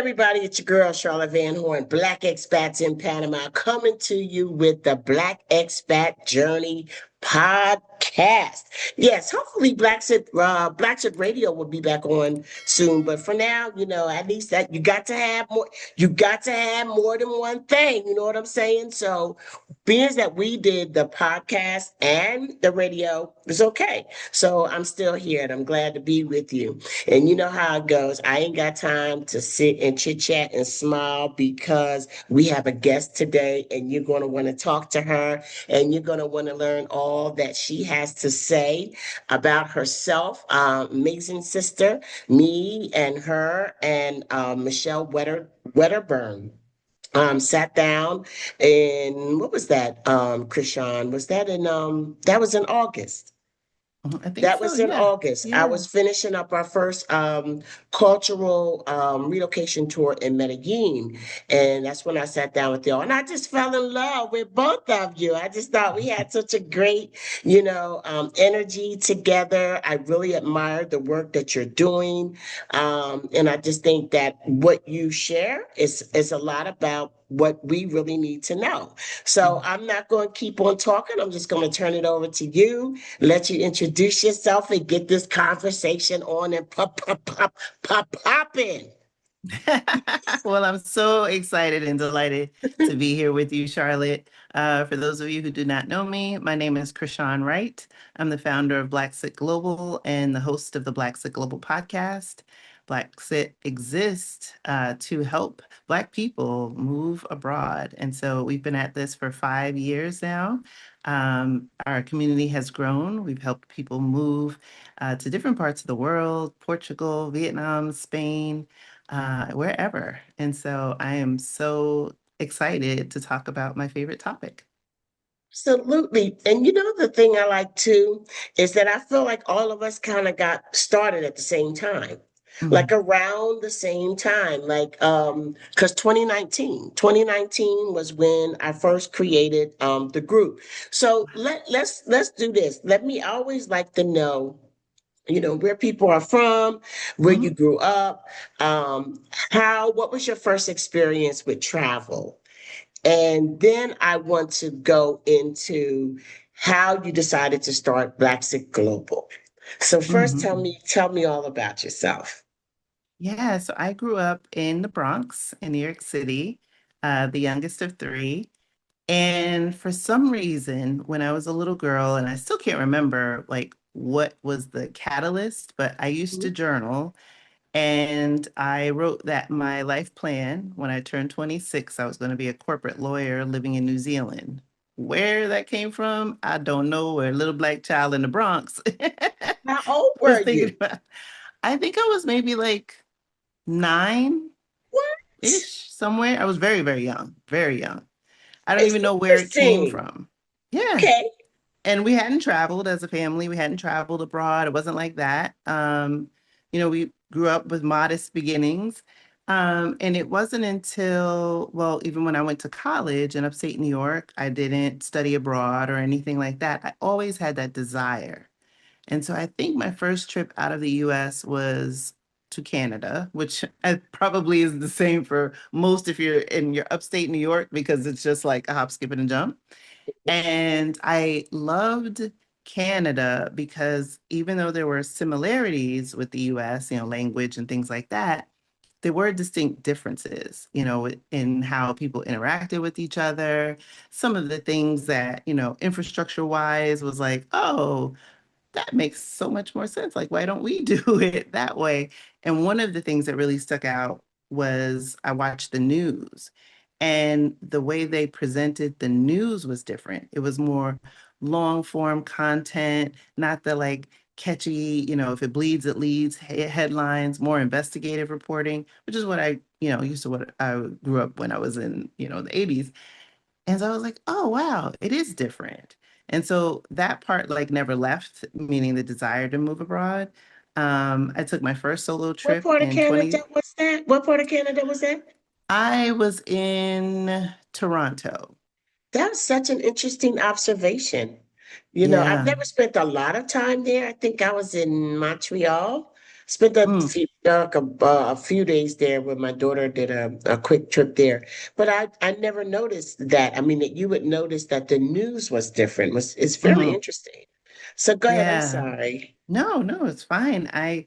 everybody, it's your girl, Charlotte Van Horn, Black Expats in Panama, coming to you with the Black Expat Journey podcast. Yes, hopefully Blaxit Radio will be back on soon. But for now, at least that you got to have more than one thing. You know what I'm saying? So being that we did the podcast and the radio, it's okay. So I'm still here and I'm glad to be with you. And you know how it goes. I ain't got time to sit and chit chat and smile because we have a guest today and you're going to want to talk to her and you're going to want to learn all that she has to say about herself. Amazing sister, me and her and Michelle Wedderburn. Sat down and what was that, Krishan? That was in August. I think That so. was in Yeah. August. I Yeah. was finishing up our first cultural relocation tour in Medellin. And that's when I sat down with y'all. And I just fell in love with both of you. I just thought we had such a great, energy together. I really admire the work that you're doing. And I just think that what you share is a lot about what we really need to know. So Mhm. I'm not going to keep on talking. I'm just going to turn it over to you, let you introduce yourself and get this conversation on and popping. Well, I'm so excited and delighted to be here with you, Charlotte. For those of you who do not know me, my name is Chrishan Wright. I'm the founder of Blaxit Global and the host of the Blaxit Global podcast. Blaxit exists to help Black people move abroad. And so we've been at this for 5 years now. Our community has grown. We've helped people move to different parts of the world, Portugal, Vietnam, Spain, wherever. And so I am so excited to talk about my favorite topic. Absolutely. And the thing I like too is that I feel like all of us kind of got started at the same time. Like Mhm. around the same time, like because 2019 was when I first created the group. So let's do this. I always like to know, where people are from, where you Mhm. grew up, what was your first experience with travel? And then I want to go into how you decided to start Blaxit Global. So first Mhm. tell me all about yourself. Yeah, so I grew up in the Bronx in New York City, the youngest of three. And for some reason, when I was a little girl, and I still can't remember like what was the catalyst, but I used to journal and I wrote that my life plan when I turned 26, I was going to be a corporate lawyer living in New Zealand. Where that came from, I don't know. We're a little Black child in the Bronx. How old Was were thinking you? about, I think I was maybe like 9-ish, What? somewhere. I was very, very young, very young. I don't It's even know where it came interesting. from. Yeah. Okay. And we hadn't traveled as a family. We hadn't traveled abroad. It wasn't like that. We grew up with modest beginnings. And it wasn't until, well, even when I went to college in upstate New York, I didn't study abroad or anything like that. I always had that desire. And so I think my first trip out of the US was to Canada, which probably is the same for most if you're in your upstate New York, because it's just like a hop, skip, and a jump. And I loved Canada because even though there were similarities with the US, language and things like that, there were distinct differences, in how people interacted with each other. Some of the things that, infrastructure wise was like, oh, that makes so much more sense. Like, why don't we do it that way? And one of the things that really stuck out was I watched the news, and the way they presented the news was different. It was more long form content, not the like catchy, if it bleeds, it leads headlines, more investigative reporting, which is what used to what I grew up when I was in, the 80s. And so I was like, oh, wow, it is different. And so that part like never left, meaning the desire to move abroad. I took my first solo What trip part of in Canada 20, was that? What part of Canada was that? I was in Toronto. That was such an interesting observation. I've Yeah. never spent a lot of time there. I think I was in Montreal. Spent Mm, a few days there with my daughter, did a quick trip there. But I never noticed that. I mean, that you would notice that the news was different. It's very mhm. interesting. So go ahead. I'm Yeah. sorry. No, no, it's fine. I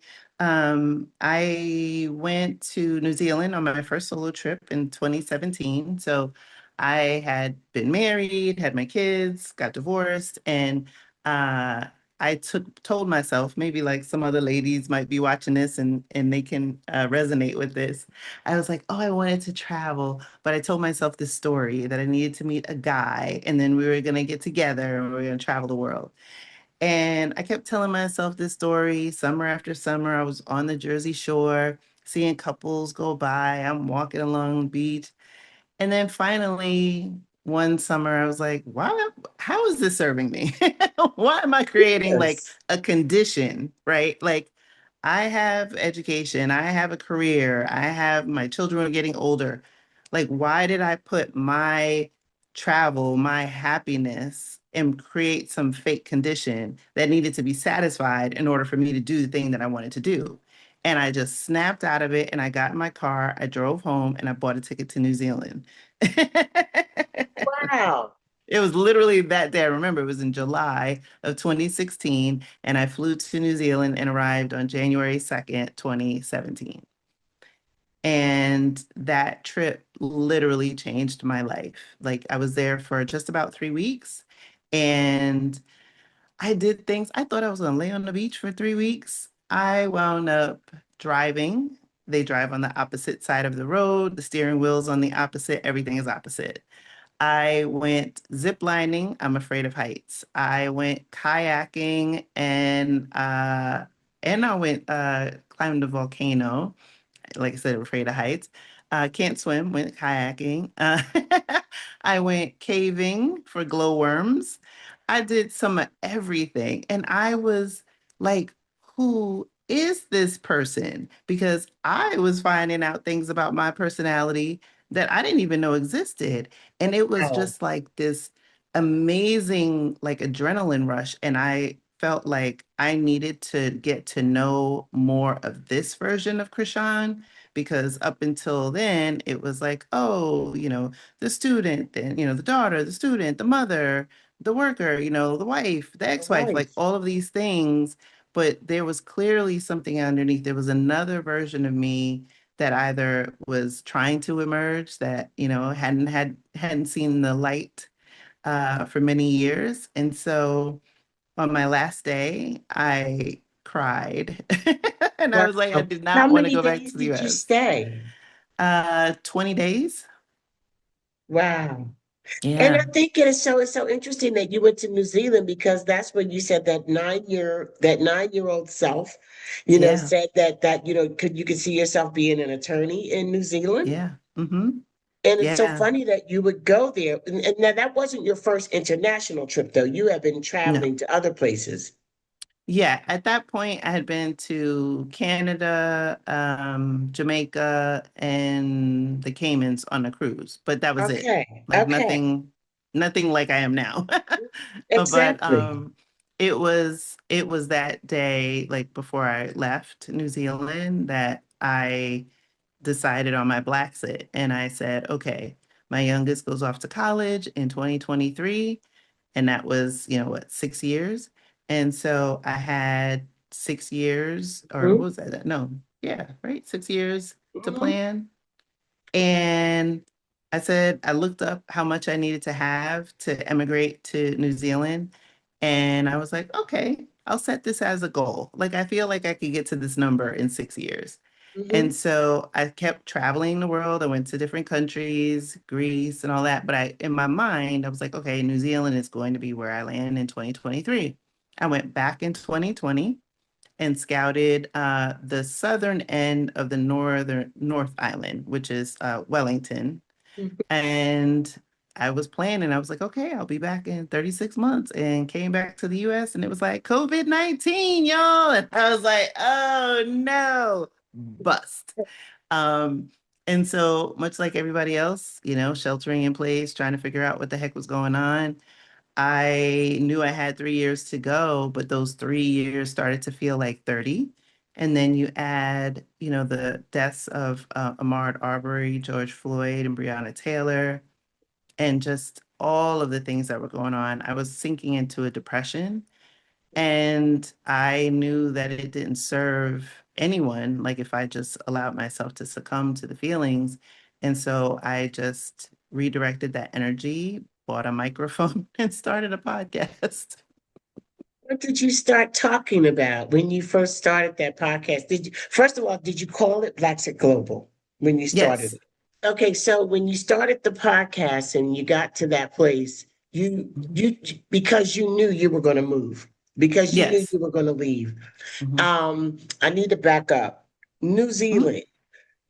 went to New Zealand on my first solo trip in 2017. So I had been married, had my kids, got divorced, and uh I told myself, maybe like some other ladies might be watching this and they can resonate with this. I was like, oh, I wanted to travel, but I told myself this story that I needed to meet a guy and then we were gonna get together and we were gonna travel the world. And I kept telling myself this story summer after summer. I was on the Jersey Shore, seeing couples go by. I'm walking along the beach. And then finally, one summer, I was like, why, how is this serving me? Why am I creating like Yes. a condition, right? Like, I have education, I have a career, I have my children are getting older. Like, why did I put my travel, my happiness, and create some fake condition that needed to be satisfied in order for me to do the thing that I wanted to do? And I just snapped out of it and I got in my car, I drove home, and I bought a ticket to New Zealand. Wow. It was literally that day. I remember it was in July of 2016, and I flew to New Zealand and arrived on January 2nd, 2017. And that trip literally changed my life. Like I was there for just about 3 weeks, and I did things. I thought I was going to lay on the beach for 3 weeks. I wound up driving. They drive on the opposite side of the road. The steering wheel's on the opposite. Everything is opposite. I went zip lining. I'm afraid of heights. I went kayaking and I went climbed a volcano. Like I said, I'm afraid of heights. Can't swim, went kayaking. I went caving for glowworms. I did some of everything. And I was like, who is this person? Because I was finding out things about my personality that I didn't even know existed. And it was Wow. just like this amazing, like adrenaline rush. And I felt like I needed to get to know more of this version of Krishan because up until then it was like, oh, the student, and the daughter, the student, the mother, the worker, the wife, the All ex-wife, right. like all of these things. But there was clearly something underneath. There was another version of me that either was trying to emerge that, hadn't seen the light for many years. And so on my last day, I cried. And I Wow. was like, I did How not want to many go back days to the did you US. stay? 20 days. Wow. And I Yeah, think it's so interesting that you went to New Zealand because that's when you said that 9-year old self, yeah, said that you could see yourself being an attorney in New Zealand. yeah. Mm-hmm. And it's so Yeah. funny that you would go there. And now that wasn't your first international trip though. You have been No. traveling to other places. Yeah, at that point, I had been to Canada, Jamaica, and the Caymans on a cruise, but that was it. Okay. Like Okay. nothing like I am now. But Exactly. it was that day, like before I left New Zealand, that I decided on my Blaxit, and I said, okay, my youngest goes off to college in 2023, and that was, what, 6 years. And so I had 6 years, or what Mhm. was that? No, yeah, right, 6 years to Mhm. plan. And I said, I looked up how much I needed to have to emigrate to New Zealand. And I was like, okay, I'll set this as a goal. Like, I feel like I could get to this number in 6 years. And Mhm. so I kept traveling the world. I went to different countries, Greece and all that. But in my mind, I was like, okay, New Zealand is going to be where I land in 2023. I went back in 2020 and scouted the southern end of the North Island, which is Wellington. Mhm. And I was planning, I was like, okay, I'll be back in 36 months and came back to the US and it was like COVID-19, y'all. And I was like, oh no, bust. Um, and so much like everybody else, sheltering in place, trying to figure out what the heck was going on. I knew I had 3 years to go, but those 3 years started to feel like 30. And then you add, the deaths of Ahmaud Arbery, George Floyd, and Breonna Taylor, and just all of the things that were going on. I was sinking into a depression, and I knew that it didn't serve anyone, like if I just allowed myself to succumb to the feelings. And so I just redirected that energy, bought a microphone, and started a podcast. What did you start talking about when you first started that podcast? First of all, did you call it Blaxit Global when you started Yes. it? Okay, so when you started the podcast and you got to that place, you because you knew you were going to move, because you knew Yes. you were going to leave. Mhm. I need to back up. New Mhm. Zealand.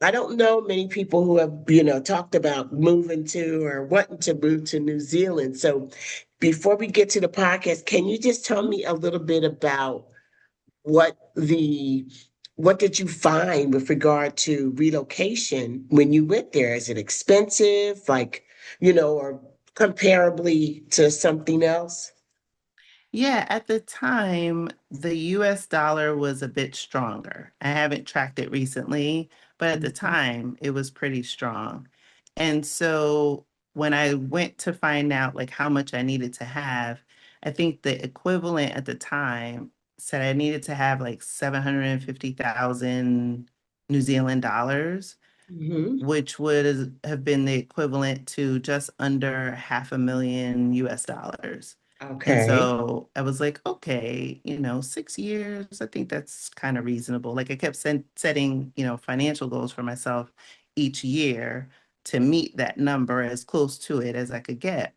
I don't know many people who have, talked about moving to or wanting to move to New Zealand. So before we get to the podcast, can you just tell me a little bit about what the what did you find with regard to relocation when you went there? Is it expensive, like, or comparably to something else? Yeah, at the time, the US dollar was a bit stronger. I haven't tracked it recently, but at the Mhm. time, it was pretty strong. And so when I went to find out like how much I needed to have, I think the equivalent at the time said I needed to have like 750,000 New Zealand dollars, Mhm. which would have been the equivalent to just under half a million US dollars. And Okay. so I was like, okay, 6 years, I think that's kind of reasonable. Like I kept setting, financial goals for myself each year to meet that number as close to it as I could get.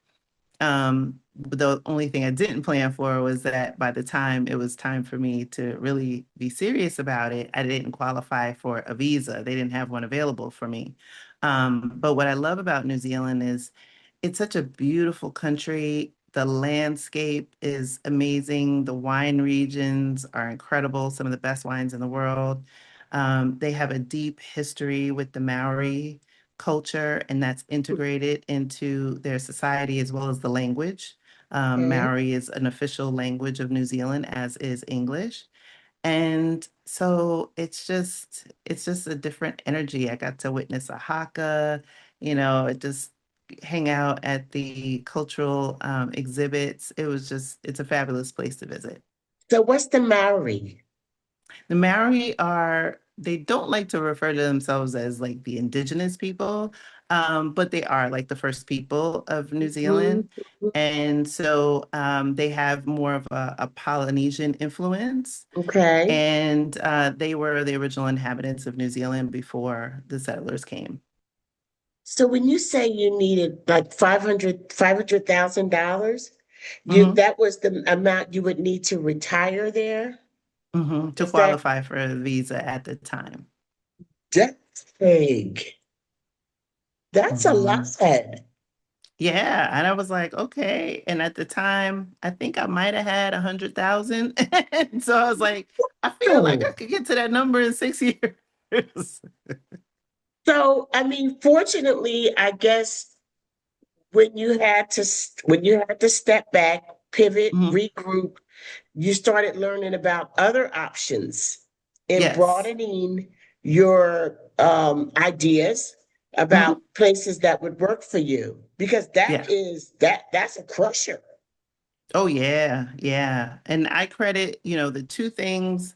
But the only thing I didn't plan for was that by the time it was time for me to really be serious about it, I didn't qualify for a visa. They didn't have one available for me. But what I love about New Zealand is it's such a beautiful country. The landscape is amazing. The wine regions are incredible, some of the best wines in the world. They have a deep history with the Maori culture, and that's integrated into their society as well as the language. Okay. Maori is an official language of New Zealand, as is English. And so it's just a different energy. I got to witness a haka, it just hang out at the cultural exhibits. It's a fabulous place to visit. So what's the Maori? The Maori they don't like to refer to themselves as like the indigenous people, but they are like the first people of New Mhm. Zealand. And so they have more of a Polynesian influence. Okay. And they were the original inhabitants of New Zealand before the settlers came. So when you say you needed like $500,000, Hmm. that was the amount you would need to retire there? To Is that qualify for a visa at the time. that's big? That's a lot. Hmm. Yeah, and I was like, okay. And at the time, I think I might have had 100,000. And so I was like, I feel like I Oh. could get to that number in 6 years. So I mean, fortunately, I guess when you had to step back, pivot, Mhm. regroup, you started learning about other options and Yes. broadening your ideas about Hmm. places that would work for you because Yeah. that's a crusher. Oh, yeah. Yeah. And I credit, the two things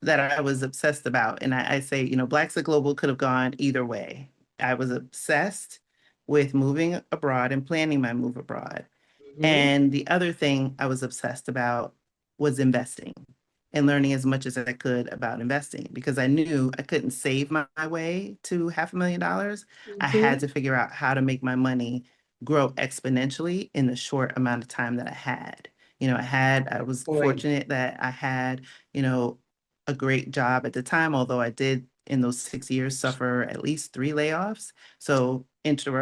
that I was obsessed about. And I say, Blaxit Global could have gone either way. I was obsessed with moving abroad and planning my move abroad. Mhm. And the other thing I was obsessed about was investing and learning as much as I could about investing because I knew I couldn't save my way to $500,000. I had Mhm. to figure out how to make my money grow exponentially in the short amount of time that I had. I was Point. fortunate that I had, you know, a great job at the time, although I did in those 6 years suffer at least three layoffs. So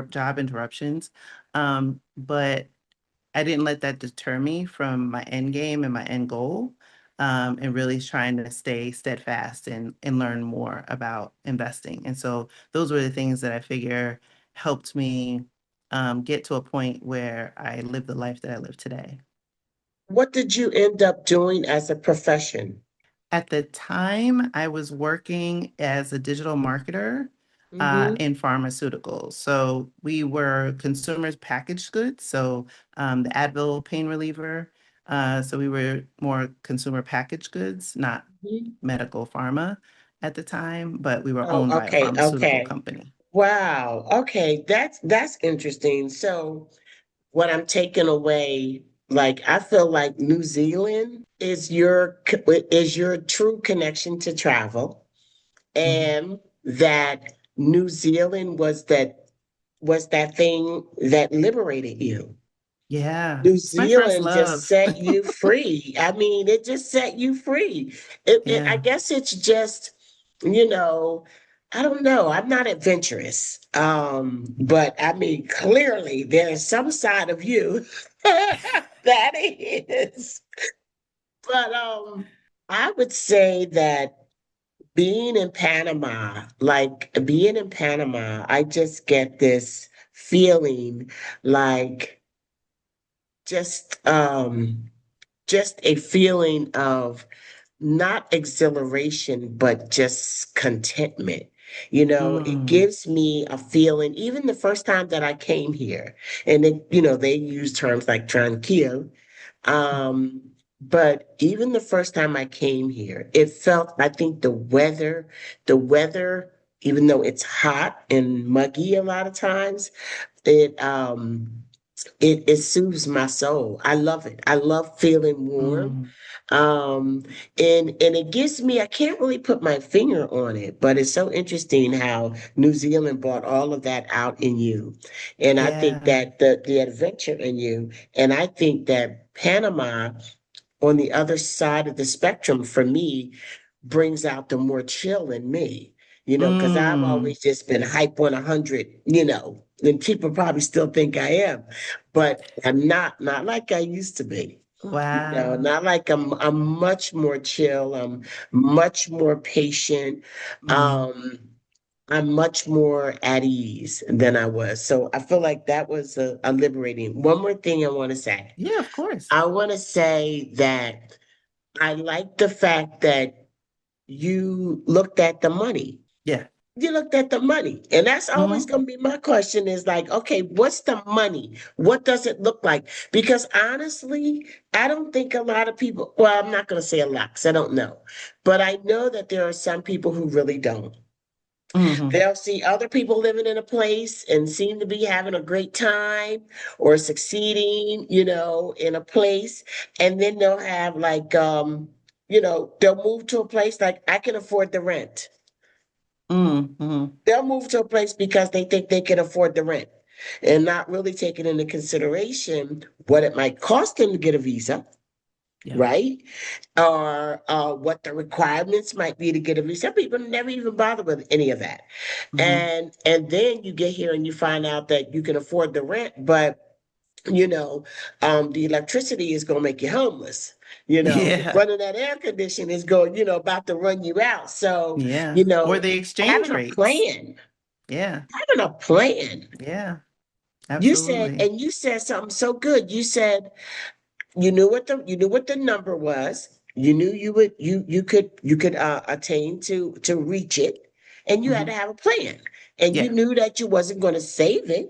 job interruptions. But I didn't let that deter me from my end game and my end goal, and really trying to stay steadfast and learn more about investing. And so those were the things that I figure helped me get to a point where I live the life that I live today. What did you end up doing as a profession? At the time, I was working as a digital marketer Mm-hmm. in pharmaceuticals. So we were consumers packaged goods. So the Advil pain reliever. So we were more consumer packaged goods, not medical pharma at the time, but we were Oh, owned by a okay, pharmaceutical okay. company. Wow. Okay, that's interesting. So what I'm taking away, like I feel like New Zealand is your true connection to travel, Mhm. and that New Zealand was that thing that liberated you. Yeah, New it's my first Zealand just love. set you free. I mean, it just set you free. I Yeah. guess it's just, you know, I don't know. I'm not adventurous. But I mean, clearly there's some side of you that is. But I would say that being in Panama, I just get this feeling like just um just a feeling of not exhilaration, but just contentment. It Mm. gives me a feeling, even the first time that I came here, and they use terms like tranquil. Um, but even the first time I came here, it felt, I think the weather, even though it's hot and muggy a lot of times, it um it soothes my soul. I love it. I love feeling warm. Mm. Um, and it gives me, I can't really put my finger on it, but it's so interesting how New Zealand brought all of that out in you. And I think Yeah. that the adventure in you, and I think that Panama on the other side of the spectrum for me brings out the more chill in me, because I've Mm. always just been hype 100, and people probably still think I am, but I'm not like I used to be. Wow. Not like I'm much more chill. I'm much more patient. Mm. Um, I'm much more at ease than I was. So I feel like that was a liberating. One more thing I want to say. Yeah, of course. I want to say that I like the fact that you looked at the money. Yeah. You looked at the money. And that's always Hmm. going to be my question is like, okay, what's the money? What does it look like? Because honestly, I don't think a lot of people, well, I'm not going to say a lot because I don't know, but I know that there are some people who really don't. Hmm. They'll see other people living in a place and seem to be having a great time or succeeding, in a place. And then they'll have like, they'll move to a place like I can afford the rent. Hmm. They'll move to a place because they think they can afford the rent and not really taking into consideration what it might cost them to get a visa, Yeah. right? Or what the requirements might be to get a visa. Some people never even bother with any of that. Hmm. And then you get here and you find out that you can afford the rent, but the electricity is going to make you homeless. Yeah. Running that air condition is going, about to run you out. So, Yeah. you Or know, the exchange having a rates. plan, Yeah. having a plan. Yeah. You said, Absolutely. and you said something so good. You said you knew what the number was. You knew you could attain to reach it, and you had to Hmm. have a plan. And you Yeah. knew that you wasn't going to save it,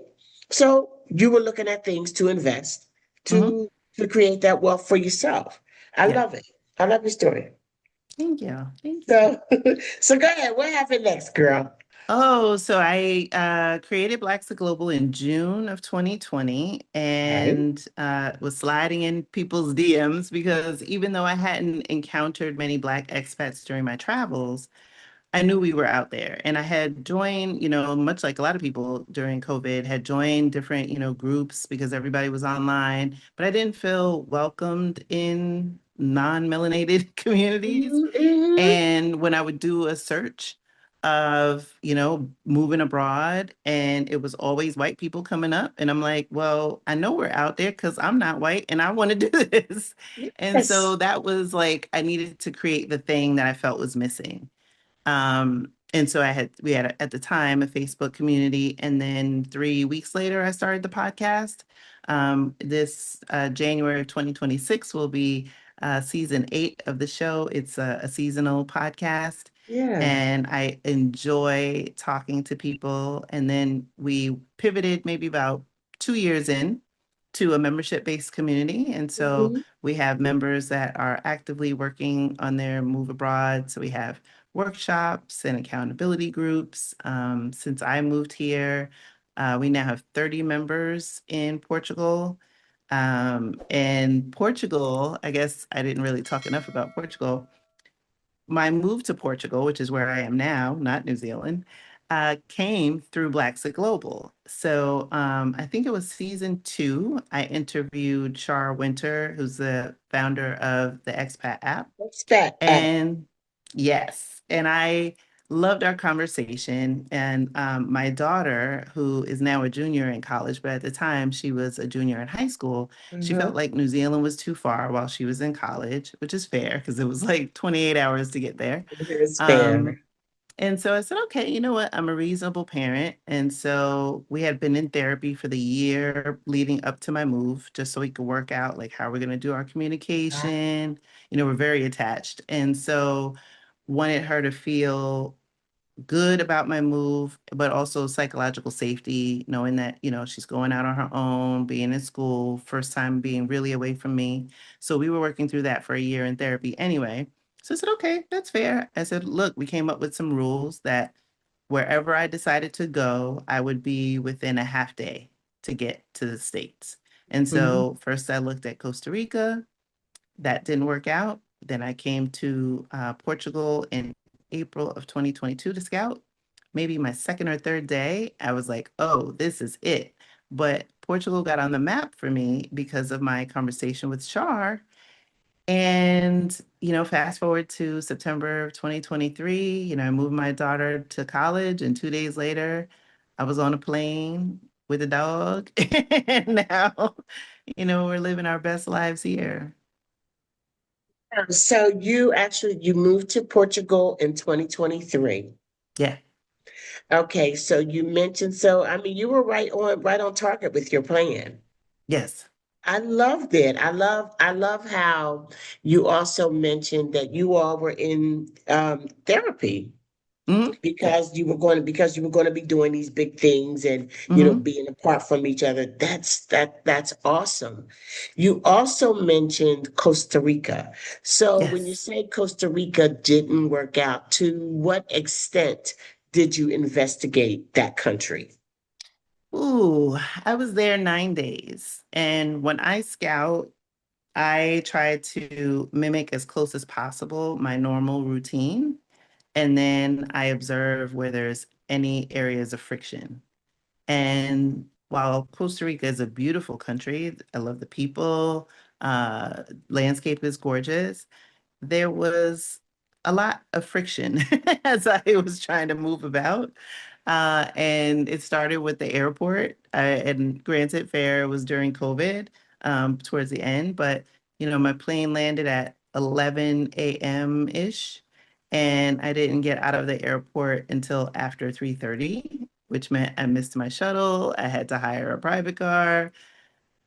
so you were looking at things to invest Hmm. to create that wealth for yourself. I Yeah. love it. I love your story. Thank you. Thank you. So so go ahead. What happened next, girl? Oh, so I created Blaxit Global in June of 2020 Right. and was sliding in people's DMs because even though I hadn't encountered many Black expats during my travels, I knew we were out there. And I had joined, much like a lot of people during COVID, had joined different, groups because everybody was online, but I didn't feel welcomed in non-melanated communities. Mm-hmm. And when I would do a search of, moving abroad, and it was always white people coming up, and I'm like, well, I know we're out there because I'm not white and I want to do this. And so Yes. that was like, I needed to create the thing that I felt was missing. And so we had at the time a Facebook community, and then 3 weeks later, I started the podcast. This January of 2026 will be season 8 of the show. It's a seasonal podcast, Yeah. and I enjoy talking to people. And then we pivoted maybe about 2 years in to a membership-based community. And so Mhm. we have members that are actively working on their move abroad. So we have workshops and accountability groups. Since I moved here, we now have 30 members in Portugal. And Portugal, I guess I didn't really talk enough about Portugal. My move to Portugal, which is where I am now, not New Zealand, came through Blaxit Global. So I think it was season 2. I interviewed Shar Winter, who's the founder of the Expat app. What's that? And yes, and I loved our conversation. And my daughter, who is now a junior in college, but at the time she was a junior in high school, she Uh-huh. felt like New Zealand was too far while she was in college, which is fair because it was like 28 hours to get there. It's Um, fair. and so I said, okay, you know what? I'm a reasonable parent. And so we had been in therapy for the year leading up to my move, just so we could work out like how we're going to do our communication. We're very attached. And so wanted her to feel good about my move, but also psychological safety, knowing that, she's going out on her own, being in school, first time being really away from me. So we were working through that for a year in therapy anyway. So I said, okay, that's fair. I said, look, we came up with some rules that wherever I decided to go, I would be within a half day to get to the States. And Mhm. so first I looked at Costa Rica. That didn't work out. Then I came to Portugal in April of 2022 to scout. Maybe my second or third day, I was like, oh, this is it. But Portugal got on the map for me because of my conversation with Shar. And, fast forward to September of 2023, I moved my daughter to college, and 2 days later, I was on a plane with a dog. And now, we're living our best lives here. So you moved to Portugal in 2023. Yeah. Okay, so you mentioned so I mean you were right on target with your plan. Yes. I loved it. I love how you also mentioned that you all were in therapy Yeah. because you were going to be doing these big things and hmm being apart from each other. That's awesome. You also mentioned Costa Rica. So when you Yes. say Costa Rica didn't work out, to what extent did you investigate that country? Ooh, I was there 9 days. And when I scout, I try to mimic as close as possible my normal routine. And then I observe where there's any areas of friction. And while Costa Rica is a beautiful country, I love the people, landscape is gorgeous. There was a lot of friction as I was trying to move about. And it started with the airport. And granted, fair was during COVID, towards the end, but my plane landed at 11 a.m. ish, and I didn't get out of the airport until after 3:30, which meant I missed my shuttle. I had to hire a private car.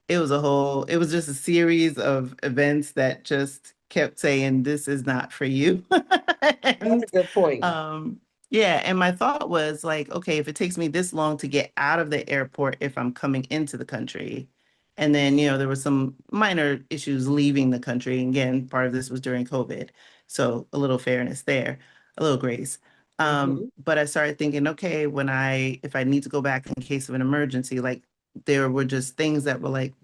It was just a series of events that just kept saying, this is not for you. That's a And good point. um, yeah, and my thought was like, okay, if it takes me this long to get out of the airport if I'm coming into the country, and then, there were some minor issues leaving the country. And again, part of this was during COVID. So a little fairness there, a little grace. Mhm. But I started thinking, okay, if I need to go back in case of an emergency, like there were just things that were like,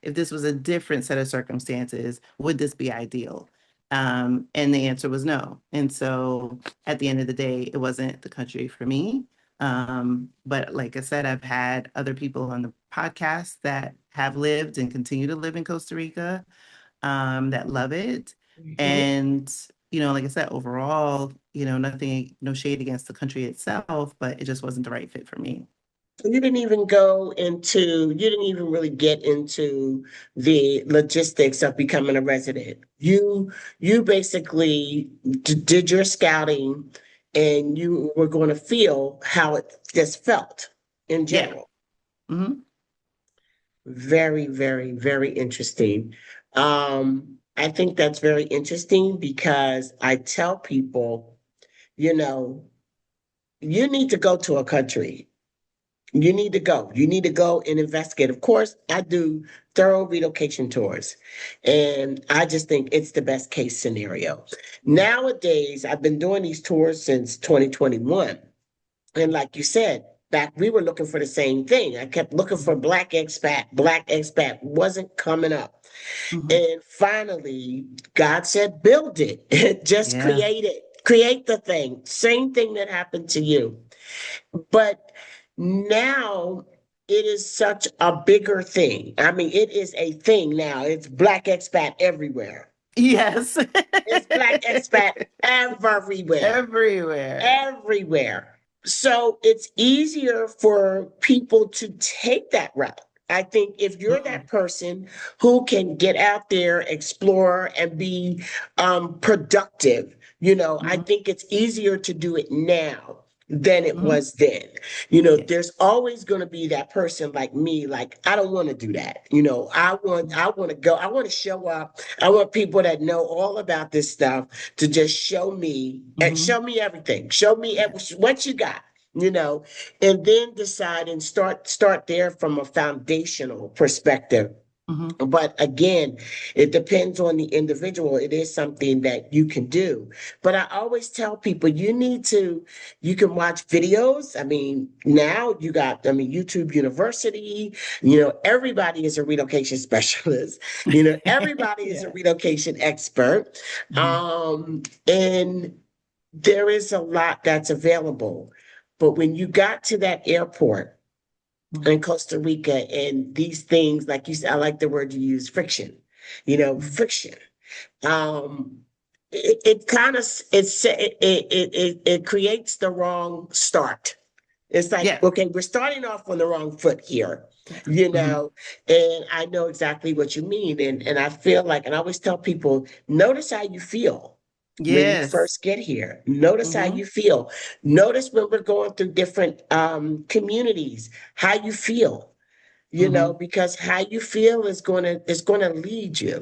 if this was a different set of circumstances, would this be ideal? And the answer was no. And so at the end of the day, it wasn't the country for me. But like I said, I've had other people on the podcast that have lived and continue to live in Costa Rica, that love it. Mhm. And, like I said, overall, nothing, no shade against the country itself, but it just wasn't the right fit for me. So you didn't even really get into the logistics of becoming a resident. You basically did your scouting and you were going to feel how it just felt in Yeah. general. hmm Very, very, very interesting. I think that's very interesting because I tell people, you know, you need to go to a country. You need to go. You need to go and investigate. Of course, I do thorough relocation tours, and I just think it's the best case scenario. Nowadays, I've been doing these tours since 2021. And like you said, back we were looking for the same thing. I kept looking for black expat. Black expat wasn't coming up. Mhm. And finally, God said, build it. Just Yeah. create it. Create the thing. Same thing that happened to you. But now it is such a bigger thing. I mean, it is a thing now. It's black expat everywhere. Yes. It's black expat everywhere. Everywhere. Everywhere. So it's easier for people to take that route. I think if you're Mhm. that person who can get out there, explore, and be productive, I Mhm. think it's easier to do it now than it Mhm. was then. Yeah. There's always going to be that person like me, like I don't want to do that. I want to go, I want to show up. I want people that know all about this stuff to just show me and Mhm. show me everything. Show me Yeah. what you got, you know, and then decide and start there from a foundational perspective. Mhm. But again, it depends on the individual. It is something that you can do. But I always tell people you can watch videos. I mean, now YouTube University, everybody is a relocation specialist. Everybody is a Yeah. relocation expert. Mhm. And there is a lot that's available. But when you got to that airport, in Mhm. Costa Rica and these things, like you said, I like the word you use, friction, Mhm. friction. It kind of it creates the wrong start. It's like, Yeah. okay, we're starting off on the wrong foot here, Yeah. you Mhm. know, and I know exactly what you mean. And I feel like, and I always tell people, notice how you feel when you Yes. first get here. Notice how Mhm. you feel. Notice when we're going through different communities, how you feel, Mhm. because how you feel is gonna lead you.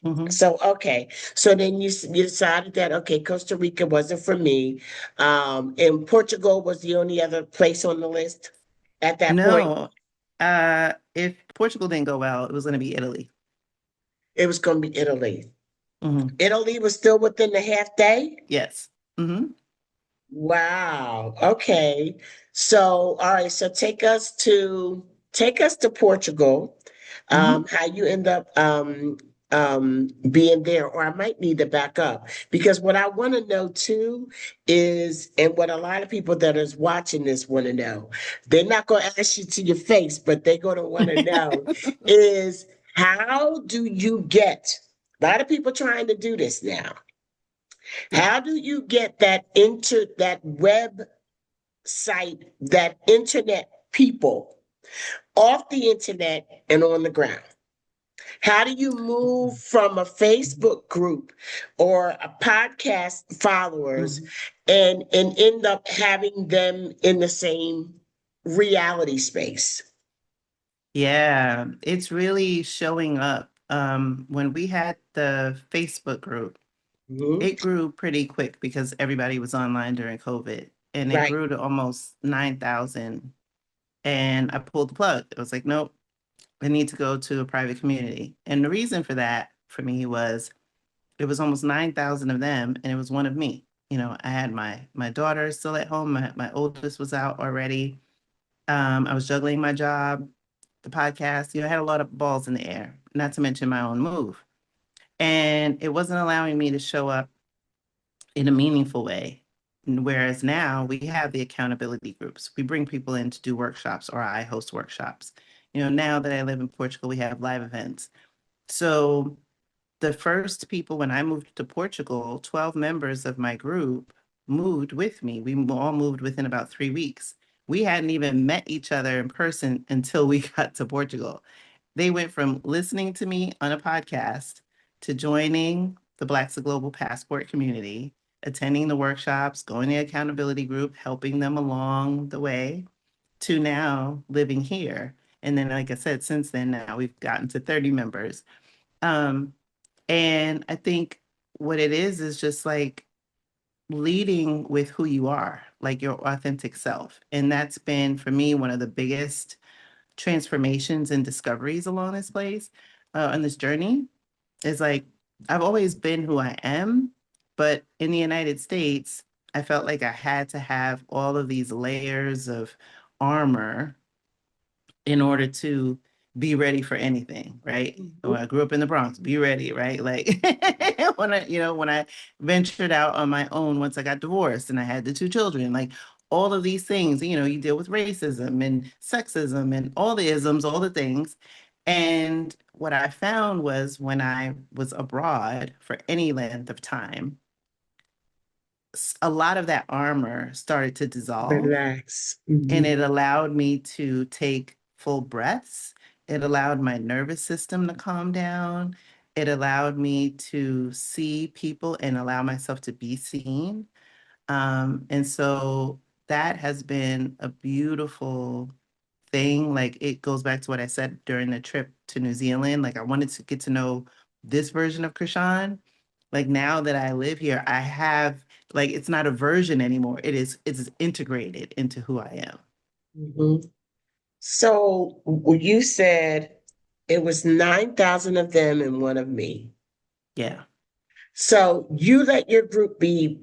Mhm. So okay, so then you decided that okay, Costa Rica wasn't for me, and Portugal was the only other place on the list at that point. No. If Portugal didn't go well, it was going to be Italy. It was going to be Italy. Mhm. Italy was still within the half day. Yes. Mhm. Wow. Okay. So all right. So take us to Portugal. Mhm. How you end up being there, or I might need to back up because what I want to know too is, and what a lot of people that is watching this want to know, they're not going to ask you to your face, but they're going to want to know is how do you get? A lot of people trying to do this now. Yeah. How do you get that website, that internet people off the internet and on the ground? How do you move from a Facebook group or a podcast followers Mhm. and end up having them in the same reality space? Yeah, it's really showing up. When we had the Facebook group, Mhm. it grew pretty quick because everybody was online during COVID, and it Right. grew to almost 9,000. And I pulled the plug. I was like, nope, I need to go to a private community. And the reason for that for me was it was almost 9,000 of them, and it was one of me. I had my daughter still at home. My oldest was out already. I was juggling my job, the podcast. I had a lot of balls in the air, not to mention my own move. And it wasn't allowing me to show up in a meaningful way. Whereas now we have the accountability groups. We bring people in to do workshops, or I host workshops. Now that I live in Portugal, we have live events. So the first people, when I moved to Portugal, 12 members of my group moved with me. We all moved within about 3 weeks. We hadn't even met each other in person until we got to Portugal. They went from listening to me on a podcast to joining the Blaxit Global Passport community, attending the workshops, going to the accountability group, helping them along the way, to now living here. And then, like I said, since then, now we've gotten to 30 members. Um, And I think what it is just like leading with who you are, like your authentic self. And that's been for me one of the biggest transformations and discoveries along this place, on this journey. Is like I've always been who I am, but in the United States, I felt like I had to have all of these layers of armor in order to be ready for anything, right? When Mhm. I grew up in the Bronx, be ready, right? Like when I ventured out on my own once I got divorced and I had the two children, like all of these things, you deal with racism and sexism and all the isms, all the things. And what I found was when I was abroad for any length of time, a lot of that armor started to dissolve, Relax. and Mhm. it allowed me to take full breaths. It allowed my nervous system to calm down. It allowed me to see people and allow myself to be seen. And so that has been a beautiful thing. Like it goes back to what I said during the trip to New Zealand. Like I wanted to get to know this version of Krishan. Like now that I live here, I have like it's not a version anymore. It's integrated into who I am. Mhm. So you said it was 9,000 of them and one of me. Yeah. So you let your group be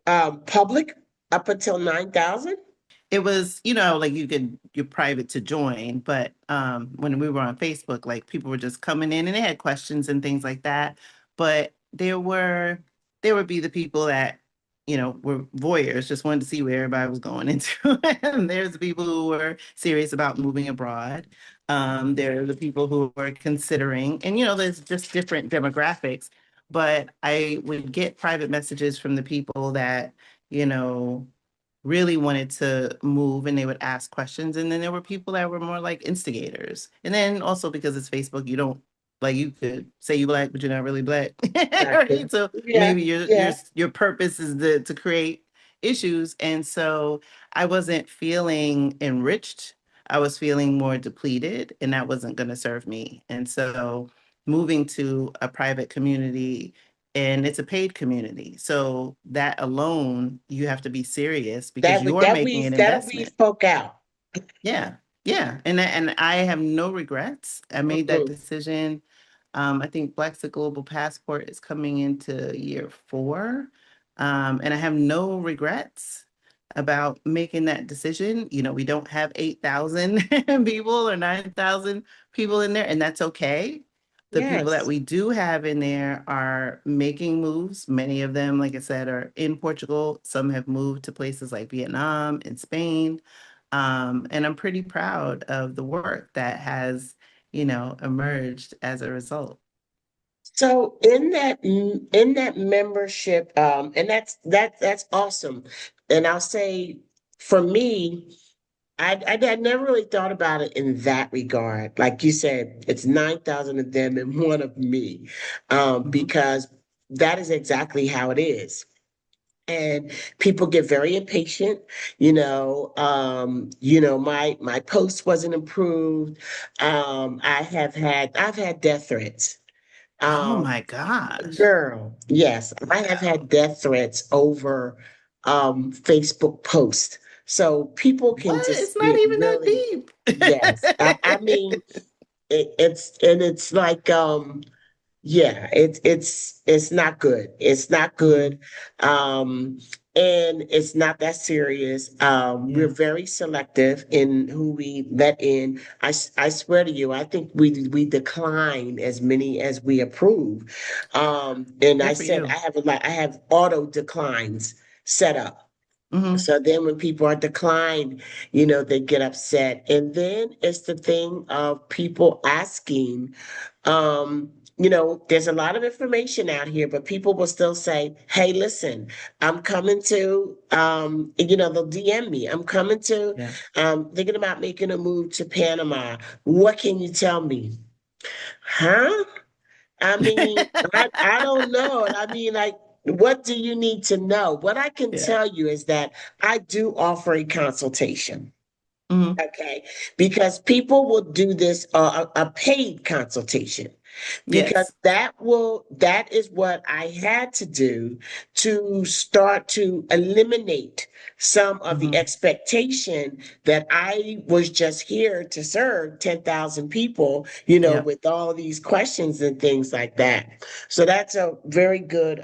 public up until 9,000? It was, like you're private to join, but when we were on Facebook, like people were just coming in and they had questions and things like that. But there would be the people that, were voyeurs, just wanted to see where everybody was going into. And there's the people who were serious about moving abroad. There are the people who were considering, and there's just different demographics. But I would get private messages from the people that, you know, really wanted to move and they would ask questions. And then there were people that were more like instigators. And then also because it's Facebook, you don't like you could say you black, but you're not really black. Gotcha. Right. So Yeah, maybe yeah. your purpose is to create issues. And so I wasn't feeling enriched. I was feeling more depleted, and that wasn't going to serve me. And so moving to a private community, and it's a paid community. So that alone, you have to be serious because you're making an That'll weed investment. folk out. Yeah. Yeah. And I have no regrets. I made that Mhm. decision. I think Blaxit Global Passport is coming into year 4. And I have no regrets about making that decision. We don't have 8,000 people or 9,000 people in there, and that's okay. The people that Yes. we do have in there are making moves. Many of them, like I said, are in Portugal. Some have moved to places like Vietnam and Spain. And I'm pretty proud of the work that has, emerged as a result. So in that membership, and that's awesome. And I'll say for me, I never really thought about it in that regard. Like you said, it's 9,000 of them and one of me, Mhm. because that is exactly how it is. And people get very impatient. My post wasn't improved. I've had death threats. Oh Um, my gosh. Girl, yes, I have Wow. had death threats over Facebook posts. So people can What? It's just not get even really, yes. I that mean, deep. it's like yeah, it's not good. It's not good. Mhm. Um, and it's not that serious. We're Yeah. very selective in who we let in. I swear to you, I think we decline as many as we approve. And I Good for said you. I have auto declines set up. Hmm. So then when people are declined, they get upset. And then it's the thing of people asking, there's a lot of information out here, but people will still say, hey, listen, I'm coming to, they'll DM me. I'm coming to, Yeah. thinking about making a move to Panama. What can you tell me? Huh? I mean, I don't know. I mean, like, what do you need to know? What I can Yeah. tell you is that I do offer a consultation. Hmm. Okay, because people will do this a paid consultation. because Yes. that is what I had to do to start to eliminate some of the Hmm. expectation that I was just here to serve 10,000 people, Yep. with all these questions and things like that. So that's a very good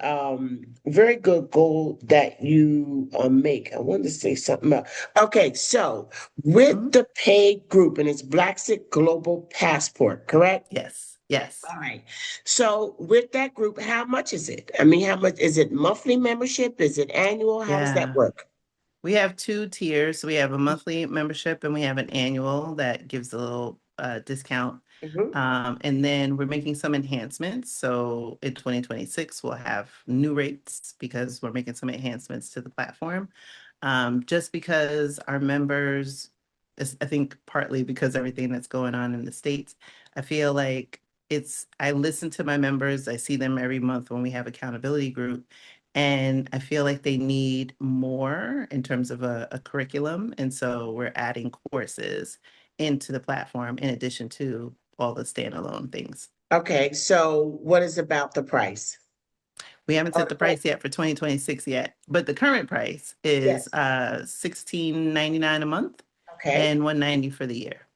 goal that you make. I wanted to say something else. Okay, so with Hmm. the paid group, and it's Blaxit Global Passport, correct? Yes. Yes. All right. So with that group, how much is it? I mean, how much is it monthly membership? Is it annual? How does that Yeah. work? We have two tiers. We have a monthly membership and we have an annual that gives a little discount. Mhm. And then we're making some enhancements. So in 2026, we'll have new rates because we're making some enhancements to the platform. Just because our members, I think partly because everything that's going on in the States, I feel like I listen to my members, I see them every month when we have accountability group, and I feel like they need more in terms of a curriculum. And so we're adding courses into the platform in addition to all the standalone things. Okay. So what is about the price? We haven't Oh, set the the price. price yet for 2026 yet, but the current price is Yes. 16.99 a month Okay. and 190 for the year.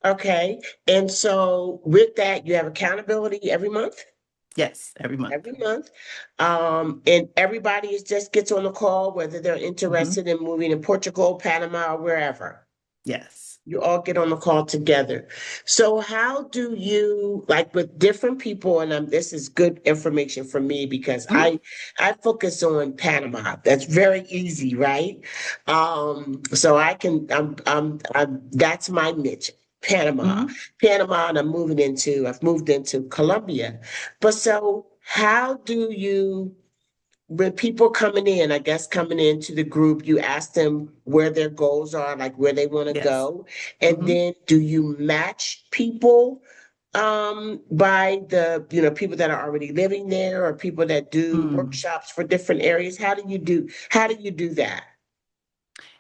Okay. And so with that, you have accountability every month? Yes, every month. Every month. And everybody just gets on the call, whether they're Hmm. interested in moving in Portugal, Panama, or wherever. Yes. You all get on the call together. So how do you like with different people? And this is good information for me because Hmm. I focus on Panama. That's very easy, right? So I can that's my niche. Panama, Hmm. Panama, and I've moved into Colombia. But so how do you when people coming in, I guess coming into the group, you ask them where their goals are, like where they want to Yes. go. And Hmm. then do you match people by the, people that are already living there or people that do Mm. workshops for different areas? How do you do that?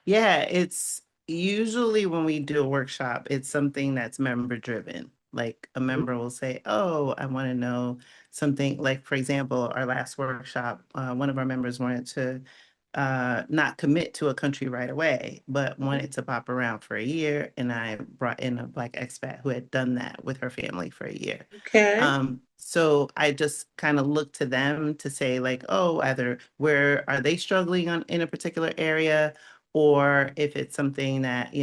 Yeah, it's usually when we do a workshop, it's something that's member driven. Like a Mhm. member will say, "Oh, I want to know something." Like, for example, our last workshop, one of our members wanted to not commit to a country right away, but wanted to pop around for a year. And I brought in a Black expat who had done that with her family for a year. Okay. So I just kind of look to them to say like, oh, either where are they struggling in a particular area, or if it's something that,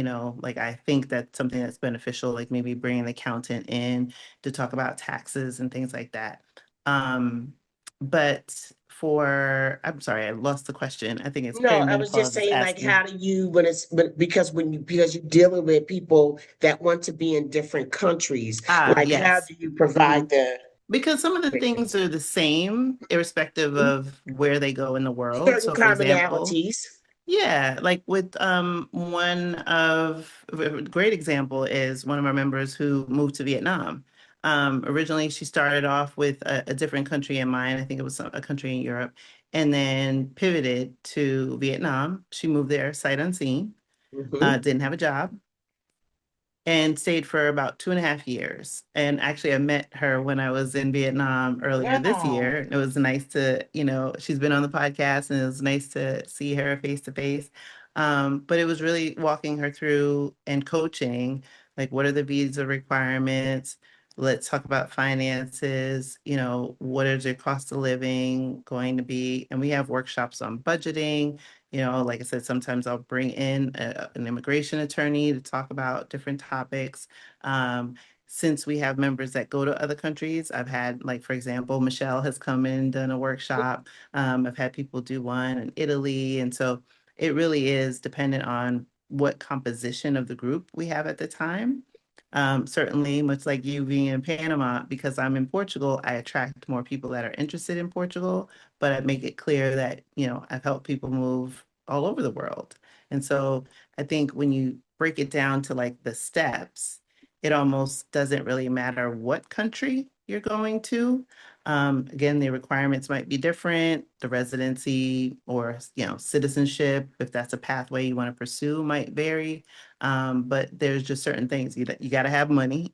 like I think that's something that's beneficial, like maybe bringing an accountant in to talk about taxes and things like that. Um, but I'm sorry, I lost the question. I think it's No, I was just perimenopause is saying, like, asking. how do you because you're dealing with people that want to be in different countries, Ah, like how yes. do you Hmm. provide the Because some of the information? things are the same, irrespective of where they go in the world. Certain So, for example, commonalities. yeah, like with one of a great example is one of our members who moved to Vietnam. Originally, she started off with a different country in mind. I think it was a country in Europe, and then pivoted to Vietnam. She moved there sight unseen, Hmm. didn't have a job, and stayed for about 2.5 years. And actually, I met her when I was in Vietnam earlier this Wow. year. It was nice to, she's been on the podcast and it was nice to see her face to face. But it was really walking her through and coaching, like, what are the visa requirements? Let's talk about finances. What is your cost of living going to be? And we have workshops on budgeting. Like I said, sometimes I'll bring in an immigration attorney to talk about different topics. Um, since we have members that go to other countries, I've had, like, for example, Michelle has come in and done a workshop. I've had people do one in Italy. And so it really is dependent on what composition of the group we have at the time. Certainly, much like you being in Panama, because I'm in Portugal, I attract more people that are interested in Portugal, but I make it clear that, I've helped people move all over the world. And so I think when you break it down to like the steps, it almost doesn't really matter what country you're going to. Again, the requirements might be different. The residency or, citizenship, if that's a pathway you want to pursue, might vary. But there's just certain things you got to have money,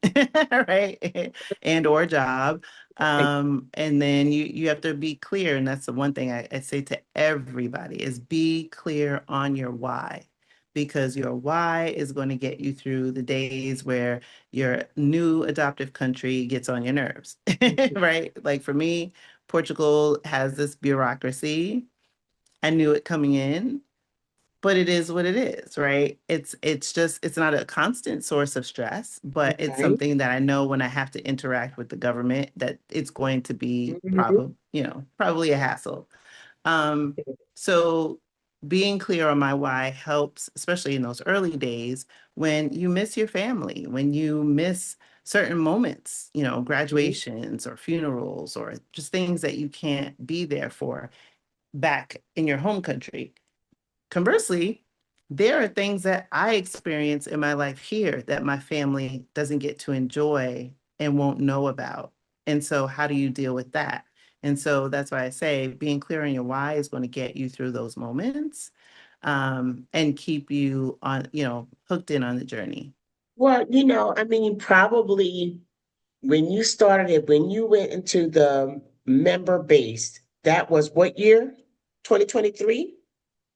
right? And or a job. And then you have to be clear. And that's the one thing I say to everybody is be clear on your why, because your why is going to get you through the days where your new adoptive country gets on your nerves, right? Like for me, Portugal has this bureaucracy. I knew it coming in, but it is what it is, right? It's not a constant source of stress, but it's Okay. something that I know when I have to interact with the government that it's going to be Mhm. probably a hassle. Um, so being clear on my why helps, especially in those early days when you miss your family, when you miss certain moments, graduations or funerals or just things that you can't be there for back in your home country. Conversely, there are things that I experience in my life here that my family doesn't get to enjoy and won't know about. And so, how do you deal with that? And so, that's why I say being clear on your why is going to get you through those moments, and keep you on, hooked in on the journey. Well, I mean, probably when you started it, when you went into the member base, that was what year? 2023?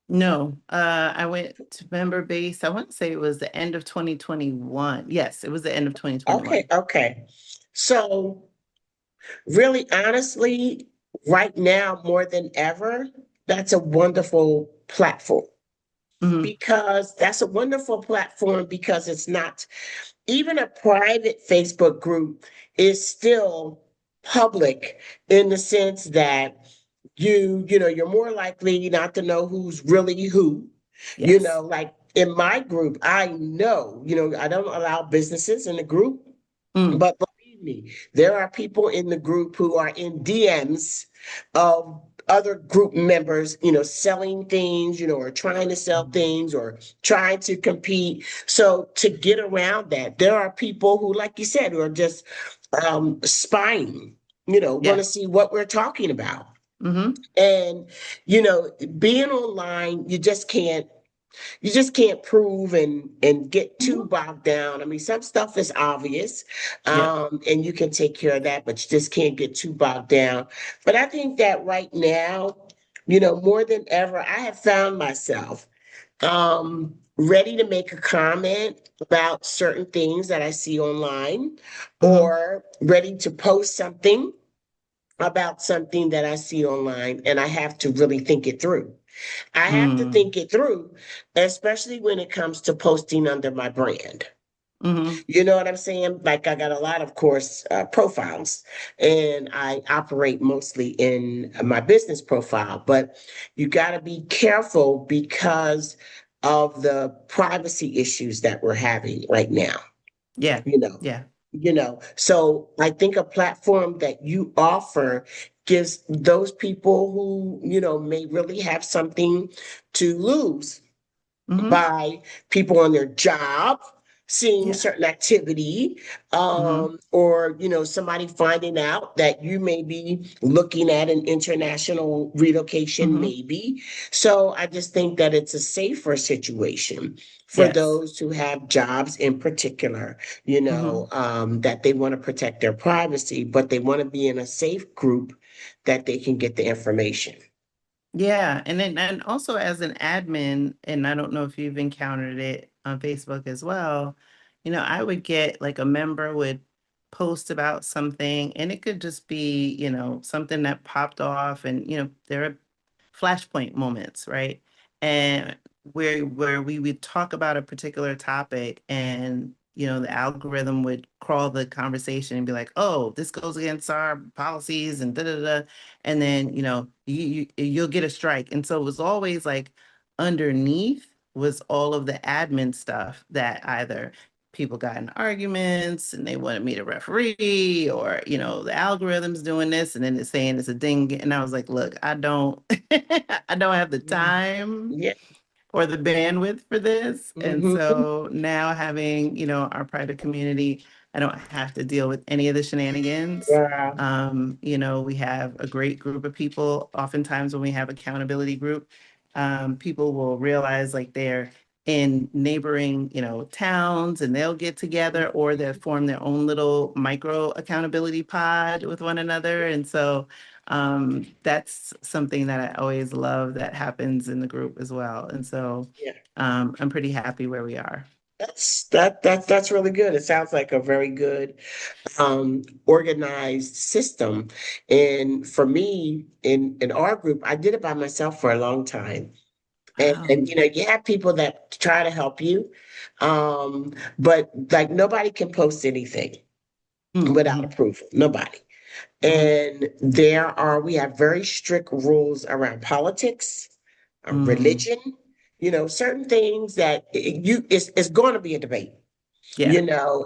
No, I went to member base. I want to say it was the end of 2021. Yes, it was the end of Okay, 2021. okay. So, really, honestly, right now, more than ever, that's a wonderful platform Hmm. because that's a wonderful platform because it's not even a private Facebook group is still public in the sense that you're more likely not to know who's really who. Yes. Like in my group, I know, I don't allow businesses in the group, Mm. but believe me, there are people in the group who are in DMs of other group members, selling things, or trying to sell things or trying to compete. So to get around that, there are people who, like you said, who are just spying, want Yeah. to see what we're talking about. Hmm. And, being online, you just can't prove and get too Hmm. bogged down. I mean, some stuff is obvious, Yep. and you can take care of that, but you just can't get too bogged down. But I think that right now, more than ever, I have found myself ready to make a comment about certain things that I see online, Hmm. or ready to post something about something that I see online, and I have to really think it through. I have to Mm. think it through, especially when it comes to posting under my brand. Hmm. You know what I'm saying? Like I got a lot of course profiles, and I operate mostly in my business profile, but you got to be careful because of the privacy issues that we're having right now. Yeah. You know, Yeah. so I think a platform that you offer gives those people who, may really have something to lose Hmm. by people on their job seeing Yeah. certain activity, Hmm. or somebody finding out that you may be looking at an international relocation, Hmm. maybe. So I just think that it's a safer situation for Yes. those who have jobs in particular, Hmm. that they want to protect their privacy, but they want to be in a safe group that they can get the information. Yeah, and also as an admin, and I don't know if you've encountered it on Facebook as well, I would get like a member would post about something, and it could just be, something that popped off, and there are flashpoint moments, right? And where we would talk about a particular topic, and the algorithm would crawl the conversation and be like, "Oh, this goes against our policies," and da da da. And then you'll get a strike. And so it was always like underneath was all of the admin stuff that either people got in arguments and they wanted me to referee, or the algorithm's doing this and then it's saying it's a ding. And I was like, look, I don't I don't have the Mm. time Yeah. or the bandwidth for this. And Hmm. so now having, our private community, I don't have to deal with any of the shenanigans. Wow. We have a great group of people. Oftentimes when we have accountability group, people will realize like they're in neighboring, towns and they'll get together or they'll form their own little micro accountability pod with one another. And so that's something that I always love that happens in the group as well. And so Yeah. I'm pretty happy where we are. That's really good. It sounds like a very good organized system. And for me, in our group, I did it by myself for a long time. Wow. And you have people that try to help you, but like nobody can post anything without Mm-hmm. approval. Nobody. And we have very strict rules around politics, Mm-hmm. religion, certain things that it's going to be a debate, Yeah.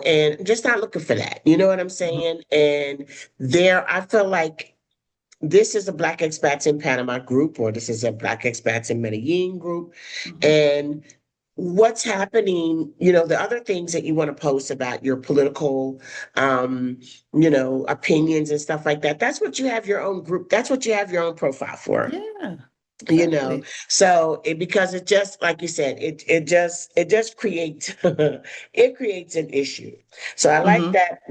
and just not looking for that. You know what I'm Mhm. saying? And I feel like this is a Black Expats in Panama group, or this is a Black Expats in Medellin group. Mhm. And what's happening, the other things that you want to post about your political, opinions and stuff like that. That's what you have your own group. That's what you have your own profile for. Yeah, you know exactly. so because it just like you said, it just creates it creates an issue. So I like Hmm. that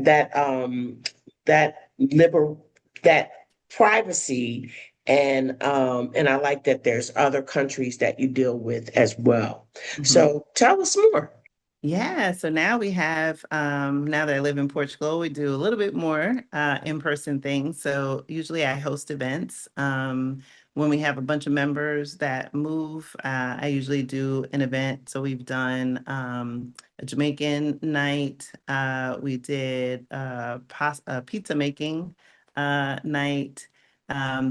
that privacy, and I like that there's other countries that you deal with as well. Hmm. So tell us more. Yeah, so now we have, now that I live in Portugal, we do a little bit more in-person things. So usually I host events. When we have a bunch of members that move, I usually do an event. So we've done a Jamaican night. We did a pizza making night.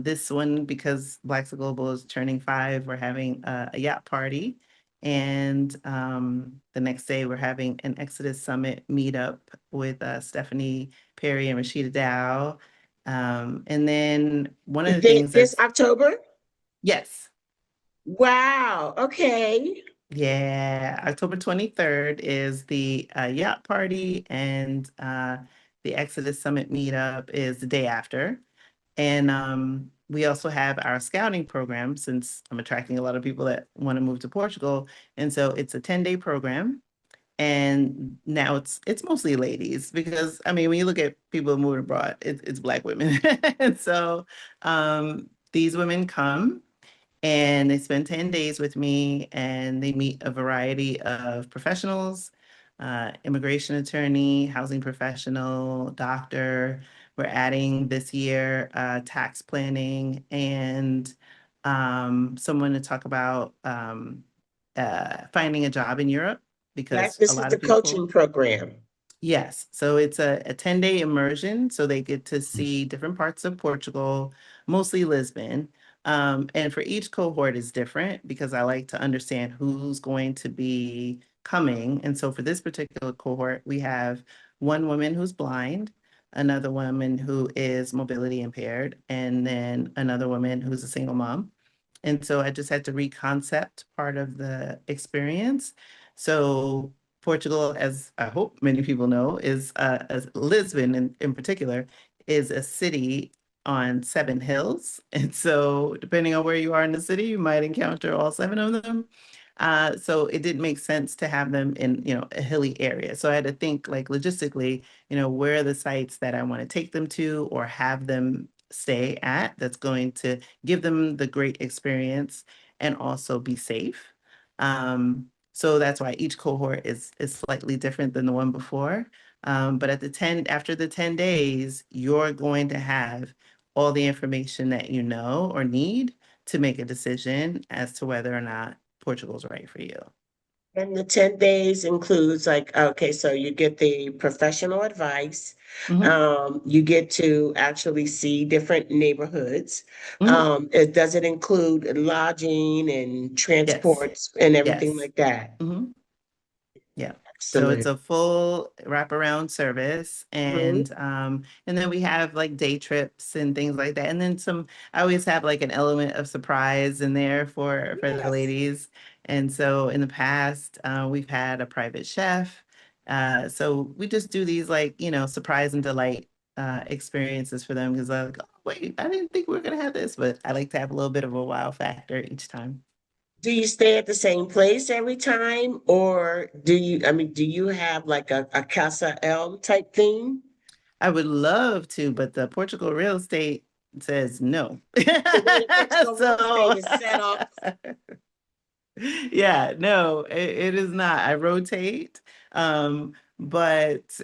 This one, because Blaxit Global is turning 5, we're having a yacht party. And the next day, we're having an Exodus Summit meetup with Stephanie Perry and Rashida Dow. And then one of the things This that's, October? yes, Wow. Okay. yeah, October 23rd is the yacht party, and the Exodus Summit meetup is the day after. And we also have our scouting program since I'm attracting a lot of people that want to move to Portugal. And so it's a 10-day program. And now it's mostly ladies because I mean, when you look at people moving abroad, it's Black women. And so these women come and they spend 10 days with me and they meet a variety of professionals, immigration attorney, housing professional, doctor. We're adding this year tax planning and someone to talk about finding a job in Europe Like because a this is lot the of people. coaching program. Yes, so it's a 10-day immersion, so they get to see different parts of Portugal, mostly Lisbon. And for each cohort is different because I like to understand who's going to be coming. And so for this particular cohort, we have one woman who's blind, another woman who is mobility impaired, and then another woman who's a single mom. And so I just had to reconcept part of the experience. So Portugal, as I hope many people know, is as Lisbon in particular, is a city on 7 hills. And so depending on where you are in the city, you might encounter all 7 of them. So it didn't make sense to have them in, a hilly area. So I had to think like logistically, where are the sites that I want to take them to or have them stay at that's going to give them the great experience and also be safe. So that's why each cohort is slightly different than the one before. But after the 10 days, you're going to have all the information that you know or need to make a decision as to whether or not Portugal's right for you. And the 10 days includes like, okay, so you get the professional advice. Hmm. You get to actually see different neighborhoods. Hmm. Does it include lodging and Yes. transports and everything Yes. like that? Hmm. Yeah. So it's Excellent. a full wraparound service Mhm. and then we have like day trips and things like that. And then I always have like an element of surprise in there for the Yes. ladies. And so in the past, we've had a private chef. So we just do these like, surprise and delight experiences for them because I'm like, oh, wait, I didn't think we were gonna have this, but I like to have a little bit of a wow factor each time. Do you stay at the same place every time, or do you have like a Casa El type thing? I would love to, but the Portugal real estate says no. The way the Portugal real estate So is set up. yeah, no, it is not. I rotate, but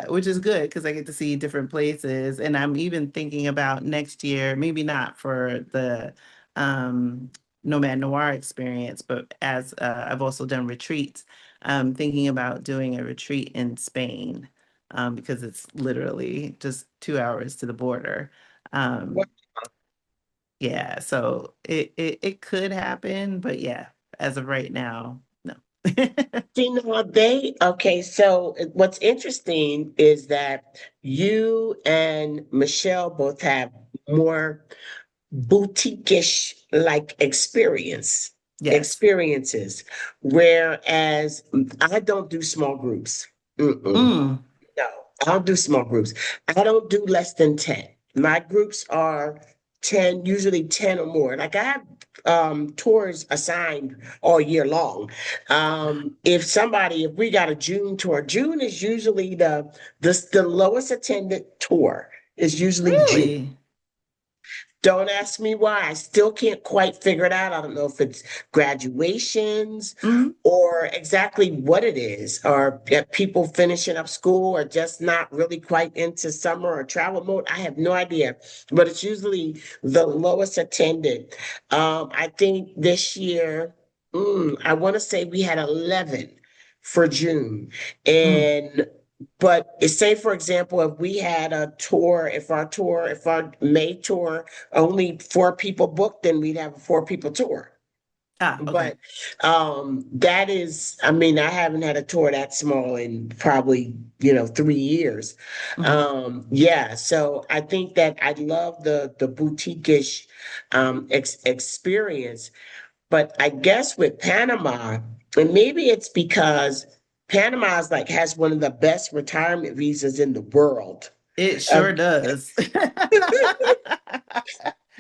which is good because I get to see different places. And I'm even thinking about next year, maybe not for the um Nomad Noir experience, but as I've also done retreats, thinking about doing a retreat in Spain, because it's literally just 2 hours to the border. What Um, yeah, so it could happen, but yeah, as of right now, no. do you know they okay, so what's interesting is that you and Michelle both have more boutique-ish like Yes. experiences, whereas I don't do small groups. Mm-mm. Mm, No, I don't do small groups. I don't do less than 10. My groups are 10, usually 10 or more. Like I have tours assigned all year long. If we got a June tour, June is usually the lowest attended tour is usually June. really? Don't ask me why. I still can't quite figure it out. I don't know if it's graduations Mm, or exactly what it is, or if people finishing up school or just not really quite into summer or travel mode. I have no idea, but it's usually the lowest attended. I think this year, I want to say we had 11 for June. mm. And but say, for example, if we had a tour, if our May tour only four people booked, then we'd have a four people tour. Ah, okay. But that is, I mean, I haven't had a tour that small in probably, 3 years. Hmm. Yeah, so I think that I love the boutique-ish experience. But I guess with Panama, and maybe it's because Panama is like has one of the best retirement visas in the world. It Uh, sure does.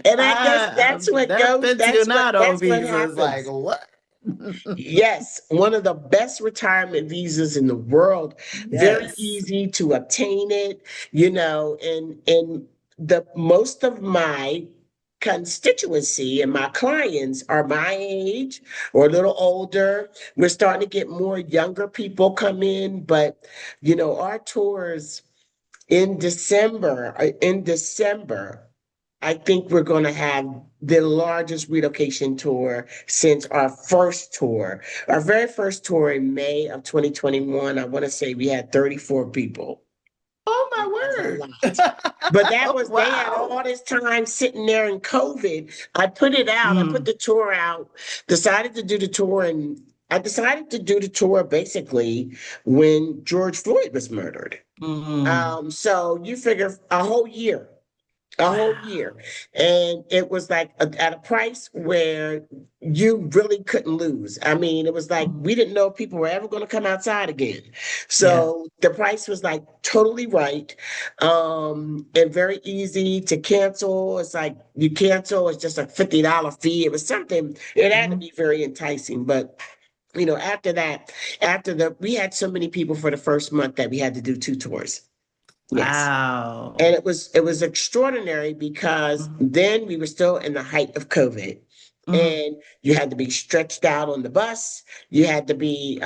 and I guess that's what That goes, pensionado that's what visa is like, happens. what? Yes, one of the best retirement visas in the world. Very Yes. easy to obtain it, and the most of my constituency and my clients are my age or a little older. We're starting to get more younger people come in, but our tours in December, I think we're going to have the largest relocation tour since our first tour. Our very first tour in May of 2021, I want to say we had 34 people. Oh That was my a word. lot. But they had Wow. all this time sitting there in COVID. I put it out, I put Mm, the tour out, decided to do the tour, and I decided to do the tour basically when George Floyd was murdered. mm. So you figure a whole Wow. year. And it was like at a price where you really couldn't lose. I mean, it was like Mm. we didn't know if people were ever going to come outside again. Yeah. So the price was like totally right. And very easy to cancel. It's like you cancel, it's just a $50 fee. It was something, it had to Mhm. be very enticing. But after that, we had so many people for the first month that we had to do two tours. Yes. And Wow. it was extraordinary because Mhm. then we were still in the height of COVID. Mhm. And you had to be stretched out on the bus. You had to be,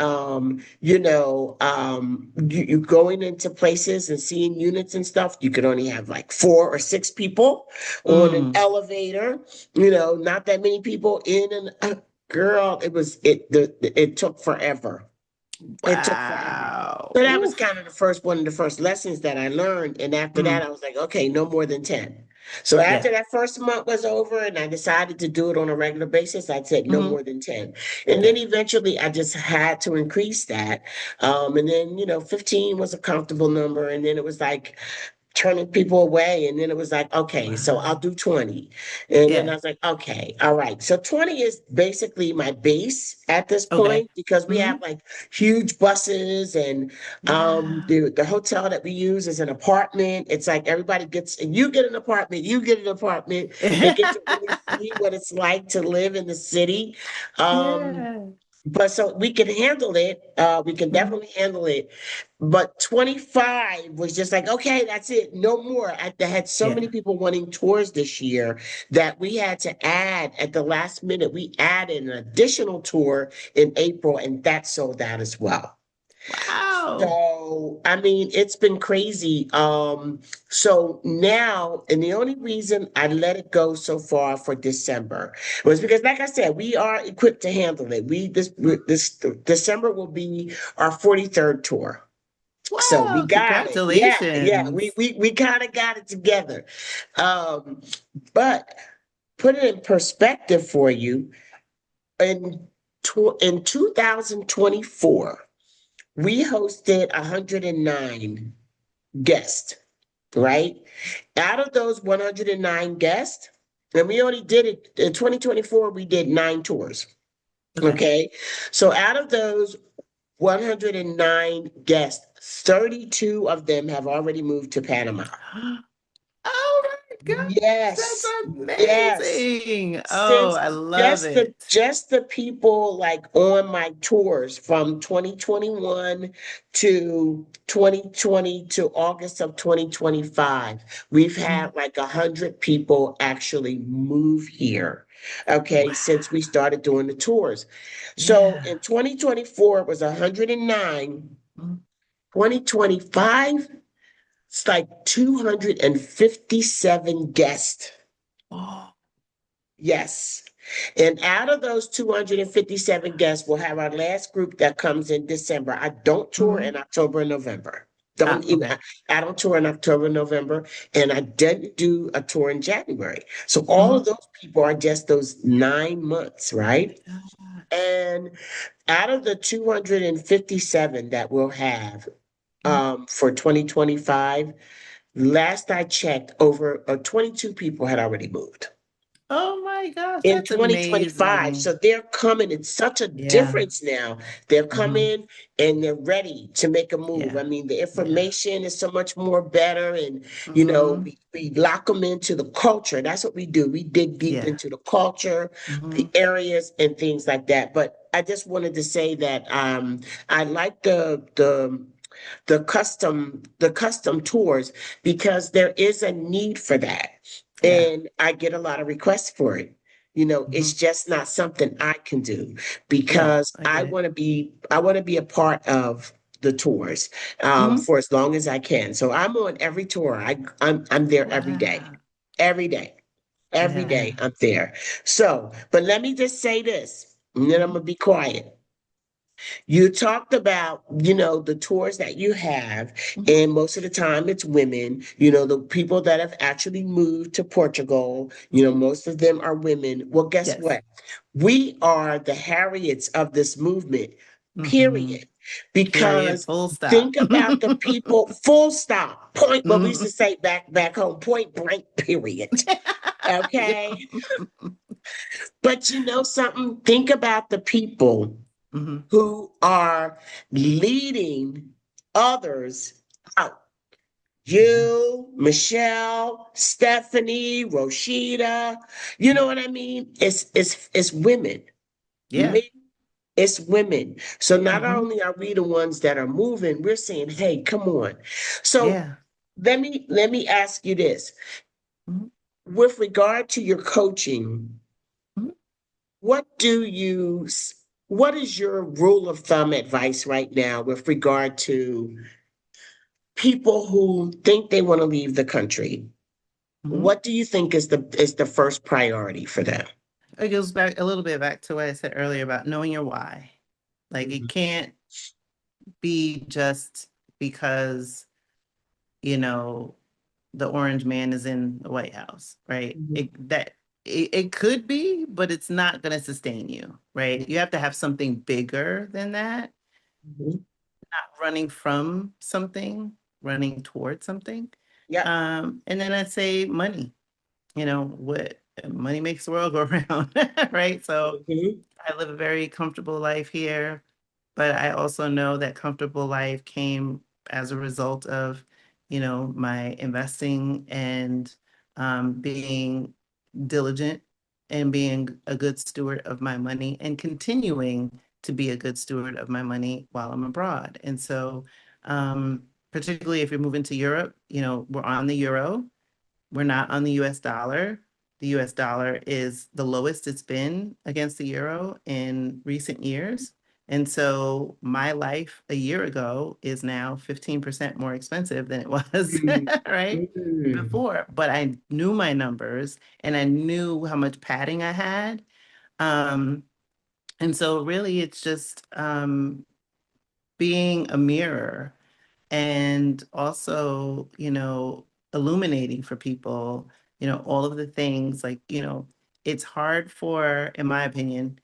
you going into places and seeing units and stuff. You could only have like four or six people on an Mm. elevator. Not that many people in and girl. It took forever. It took forever. Wow. So that was kind Oof. of one of the first lessons that I learned. And after that, Mm. I was like, okay, no more than 10. So Yeah. after that first month was over and I decided to do it on a regular basis, I said no Mhm. more than 10. And then Yeah. eventually I just had to increase that. And then, 15 was a comfortable number. And then it was like turning people away. And then it was like, okay, so I'll Wow. do 20. And then I Yeah. was like, okay, all right. So 20 is basically my base at this Okay. point because we have Hmm. like huge buses and Wow. the hotel that we use is an apartment. It's like everybody gets, and you get an apartment, you get an apartment and get to really see what it's like to live in the city. Um, Yeah. but so we can handle it. We can Mhm. definitely handle it. But 25 was just like, okay, that's it. No more. I had so many Yeah. people wanting tours this year that we had to add at the last minute. We added an additional tour in April, and that sold out as well. Wow. So, I mean, it's been crazy. So now, and the only reason I let it go so far for December was because, like I said, we are equipped to handle it. This December will be our 43rd tour. So we Wow. got it. Yeah, yeah. Congratulations. We kind of got it together. Um, but put it in perspective for you, in in 2024 we hosted 109 guests, right? Out of those 109 guests, and we only did it in 2024, we did 9 tours. Okay. Okay. So out of those 109 guests, 32 of them have already moved to Panama. Oh my gosh, that's Yes, yes. amazing. Oh, Since I love it. just the people like on my tours from 2021 to 2020 to August of 2025, we've Mhm. had like 100 people actually move here. Okay, since we Wow. started doing the tours. So Yeah. in 2024 it was 109. Mhm. 2025, it's like 257 guests. Oh, Yes. And out of those 257 guests, we'll have our last group that comes in December. I don't tour in mhm. October and November. Don't even, Okay. I don't tour in October and November, and I didn't do a tour in January. So all of Mhm. those people are just those 9 months, right? Gosh. And out of the 257 that we'll have Mhm. for 2025, last I checked, over 22 people had already moved Oh my gosh, in that's 2025. amazing. So they're coming. It's such a Yeah. difference now. They're Hmm. coming and they're ready to make a move. I Yeah. mean, the Yeah. information is so much more better. And, Hmm. we lock them into the culture. That's what we do. We dig deep Yeah. into the culture, the Hmm. areas, and things like that. But I just wanted to say that I like the custom tours because there is a need for that. Yeah. And I get a lot of requests for it. It's Hmm. just not something I can do Yeah, because I get it. I want to be a part of the tours Hmm. for as long as I can. So I'm on every tour. I'm there every day. Wow. Every day. Every day Yeah. I'm there. So, but let me just say this, and then I'm Mhm. gonna be quiet. You talked about, the tours that you have, Mhm. and most of the time it's women, the people that have actually moved to Portugal, most of them are women. Well, guess Yes. what? We are the Harriets of this movement, Hmm. period. Period. Because Full stop. think about the people, full stop, point, what we used Mhm. to say back home, point blank, period. Yeah. Okay. But you know something? Think about the people Hmm. who are leading others out. Yeah. You, Michelle, Stephanie, Roshida, you know what I mean? It's women. Yeah. Me, it's women. So not Hmm. only are we the ones that are moving, we're saying, hey, come on. So Yeah. let me ask you this. Mhm. With regard to your coaching, Mhm. What do you, what is your rule of thumb advice right now with regard to people who think they want to leave the country? Mhm. What do you think is the first priority for them? It goes back a little bit back to what I said earlier about knowing your why. Like it Mhm, can't be just because, you know, the orange man is in the White House, right? mhm, It could be, but it's not going to sustain you, right? You have to have something bigger than that, mhm. not running from something, running towards something. Yep. And then I'd say money, what money makes the world go around, right? So Hmm. I live a very comfortable life here, but I also know that comfortable life came as a result of, my investing and being diligent and being a good steward of my money and continuing to be a good steward of my money while I'm abroad. And so, particularly if you're moving to Europe, we're on the euro. We're not on the US dollar. The US dollar is the lowest it's been against the euro in recent years. And so my life a year ago is now 15% more expensive than it was, right? Mm-hmm. Before. But I knew my numbers and I knew how much padding I had. Um, and so really it's just being a mirror and also, illuminating for people, all of the things like, it's hard for, in my opinion,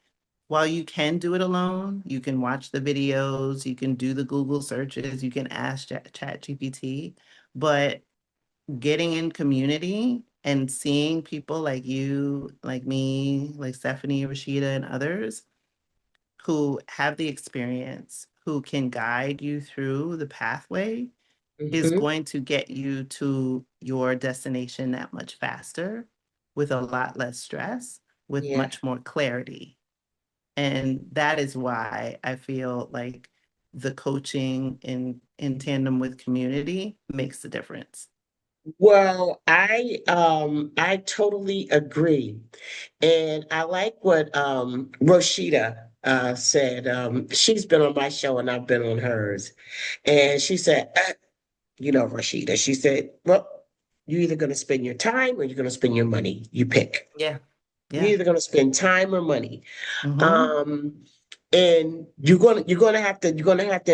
while you can do it alone, you can watch the videos, you can do the Google searches, you can ask Chat GPT, but getting in community and seeing people like you, like me, like Stephanie, Rashida, and others who have the experience, who can guide you through the pathway is Hmm. going to get you to your destination that much faster with a lot less stress, with Yeah. much more clarity. And that is why I feel like the coaching in tandem with community makes the difference. Well, I totally agree. And I like what Roshita said. She's been on my show and I've been on hers. And she said, Rashida, she said, well, you're either going to spend your time or you're going to spend your money. You pick. Yeah. You're Yeah. either going to spend time or money. Mm-hmm. Um, and you're gonna have to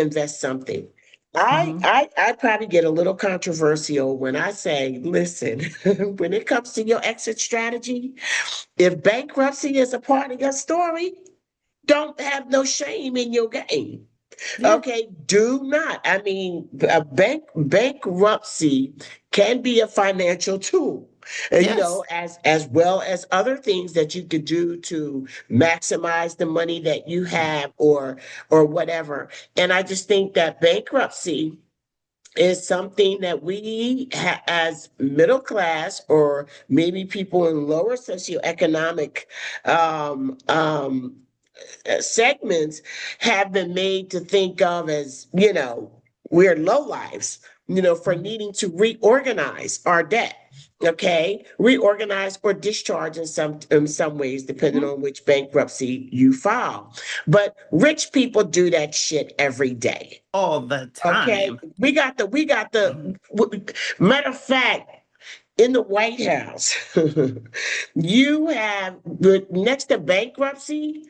invest something. I Mm-hmm. I I probably get a little controversial when I say, listen, when it comes to your exit strategy, if bankruptcy is a part of your story, don't have no shame in your game. Yeah. Okay, do not. I mean, a bankruptcy can be a financial tool, Yes. as well as other things that you could do to maximize the money that you have, or whatever. And I just think that bankruptcy is something that we as middle class, or maybe people in lower socioeconomic um, um, segments, have been made to think of as, we're low lives, for Mhm. needing to reorganize our debt. Okay, reorganize or discharge in some ways, depending Mhm. on which bankruptcy you file. But rich people do that shit every day. All the Okay, time. we got the matter of fact, in the White House, you have next to bankruptcy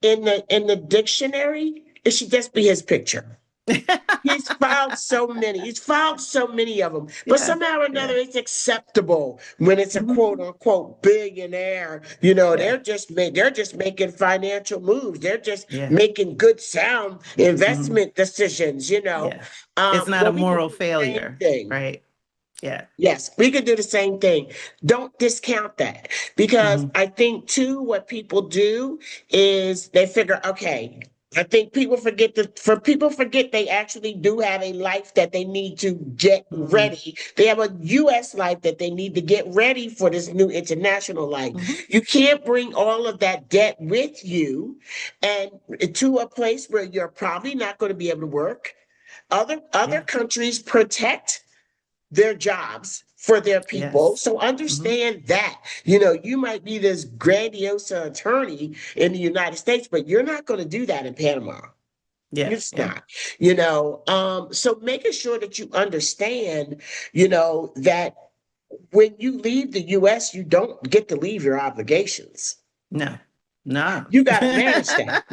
in the dictionary, it should just be his picture. He's filed so many of them, but Yeah. somehow or Yeah. another it's acceptable when it's a quote Mhm. unquote billionaire. Yeah. They're just making financial moves. They're just Yeah. making good sound Mhm. investment decisions. Yeah. It's not a Well, we could moral do the same failure, thing. right? Yeah. Yes, we could do the same thing. Don't discount that, because Hmm. I think too what people do is they figure, okay, I think people forget they actually do have a life that they need to get Hmm. ready. They have a US life that they need to get ready for this new international life. Hmm. You can't bring all of that debt with you and to a place where you're probably not going to be able to work. Other Yeah. countries protect their jobs for their people. Yes. So Hmm. understand that. You might be this grandiose attorney in the United States, but you're not going to do that in Panama. Yeah. You're just Yeah. not. So making sure that you understand, that when you leave the US, you don't get to leave your obligations. No. No. You got to manage that.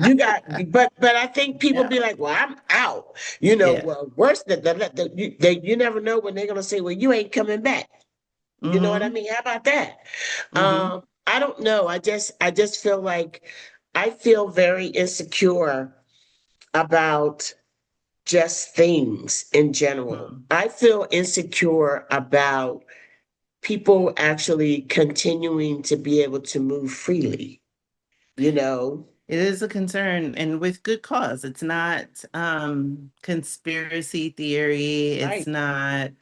But I think people Yeah. be like, well, I'm out. Yeah. Well, worse than you never know when they're going to say, well, you ain't coming back. You know what I Hmm. mean? How about that? Hmm. I don't know. I just feel like I feel very insecure about just things in general. Mm. I feel insecure about people actually continuing to be able to move freely, you know? It is a concern and with good cause. It's not conspiracy theory. It's Right. not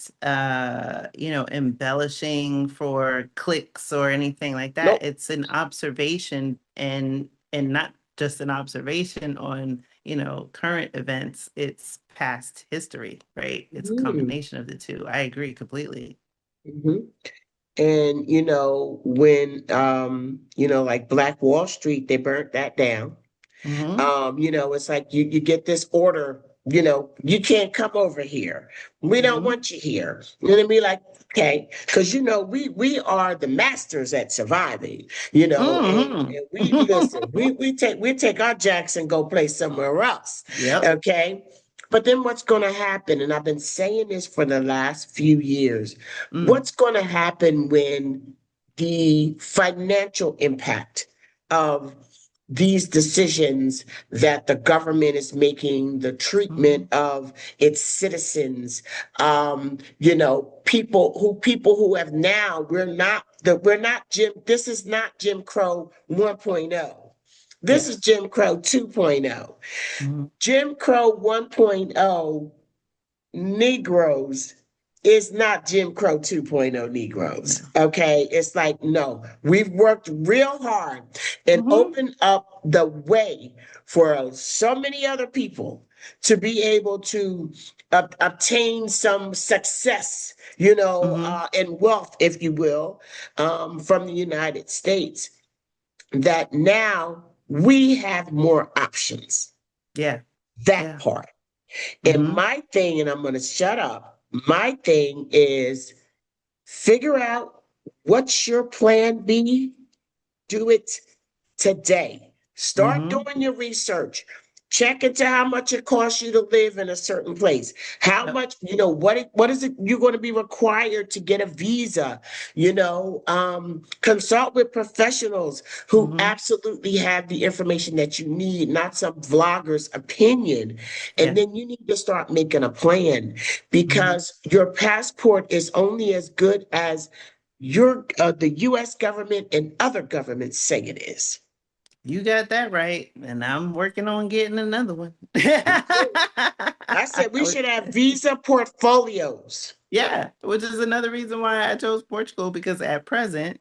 embellishing for clicks or anything like that. Nope. It's an observation and not just an observation on, current events. It's past history, right? It's a Mhm. combination of the two. I agree completely. Mhm. And when like Black Wall Street, they burnt that down. Hmm. It's like you get this order, you can't come over here. We don't Hmm. want you here. And then be like, okay, because we are the masters at surviving, Hmm. and we listen, we take our jacks and go play somewhere else. Yep. Okay. But then what's gonna happen, and I've been saying this for the last few years, Mm. what's gonna happen when the financial impact of these decisions that the government is making, the treatment Hmm. of its citizens, people who have now, this is not Jim Crow 1.0. This is Yes. Jim Crow 2.0. Hmm. Jim Crow 1.0 Negroes is not Jim Crow 2.0 Negroes. No. Okay. It's like, no, we've worked real hard and Hmm. opened up the way for so many other people to be able to obtain some success, Hmm. and wealth, if you will, from the United States, that now we have more options. Yeah. That Yeah. part. And Hmm. my thing, and I'm going to shut up, my thing is figure out what's your plan B, do it today. Start Hmm. doing your research. Check into how much it costs you to live in a certain place. How Yep. much, what is it you're going to be required to get a visa? Consult with professionals who Hmm. absolutely have the information that you need, not some vlogger's opinion. And Yeah. then you need to start making a plan Hmm. because your passport is only as good as the US government and other governments say it is. You got that right. And I'm working on getting another one. I said we should have visa portfolios. Yeah, which is another reason why I chose Portugal because at present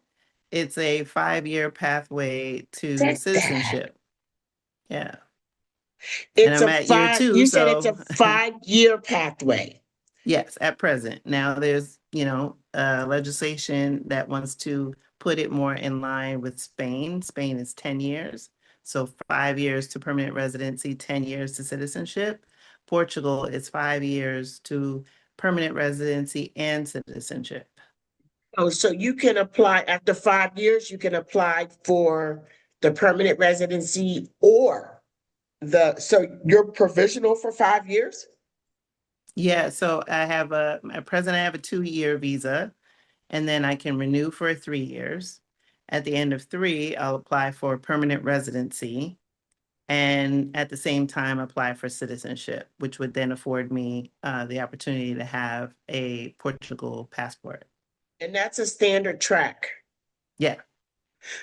it's a 5-year pathway to Take that. citizenship. Yeah. And It's I'm a at year five, two, you said it's a so 5-year pathway. yes, at present. Now there's, legislation that wants to put it more in line with Spain. Spain is 10 years. So 5 years to permanent residency, 10 years to citizenship. Portugal is 5 years to permanent residency and citizenship. Oh, so you can apply after 5 years, you can apply for the permanent residency or so you're provisional for 5 years? Yeah, so at present I have a 2-year visa, and then I can renew for 3 years. At the end of three, I'll apply for permanent residency and at the same time apply for citizenship, which would then afford me the opportunity to have a Portugal passport. And that's a standard track. Yeah.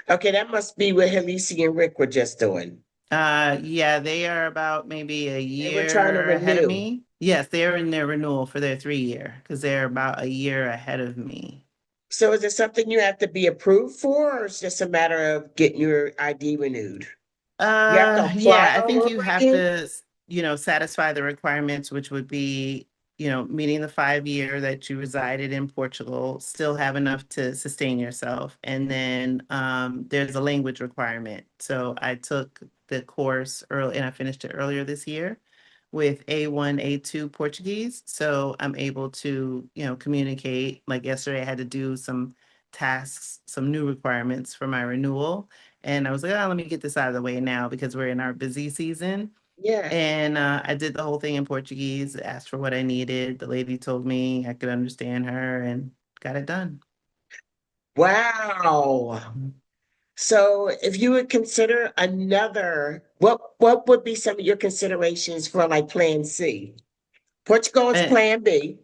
Okay, that must be what Halisi and Rick were just doing. Yeah, they are about maybe a They were trying to year ahead of renew. me. Yes, they're in their renewal for their 3 year because they're about a year ahead of me. So is it something you have to be approved for, or it's just a matter of getting your ID renewed? You have to apply Yeah, I all think you over have again? to, satisfy the requirements, which would be, meeting the 5 year that you resided in Portugal, still have enough to sustain yourself. And then there's a language requirement. So I took the course early and I finished it earlier this year with A1, A2 Portuguese. So I'm able to, communicate. Like yesterday, I had to do some tasks, some new requirements for my renewal. And I was like, oh, let me get this out of the way now because we're in our busy season. Yeah. And I did the whole thing in Portuguese, asked for what I needed. The lady told me I could understand her and got it done. Wow. So if you would consider what would be some of your considerations for like plan C? Portugal is And, plan B.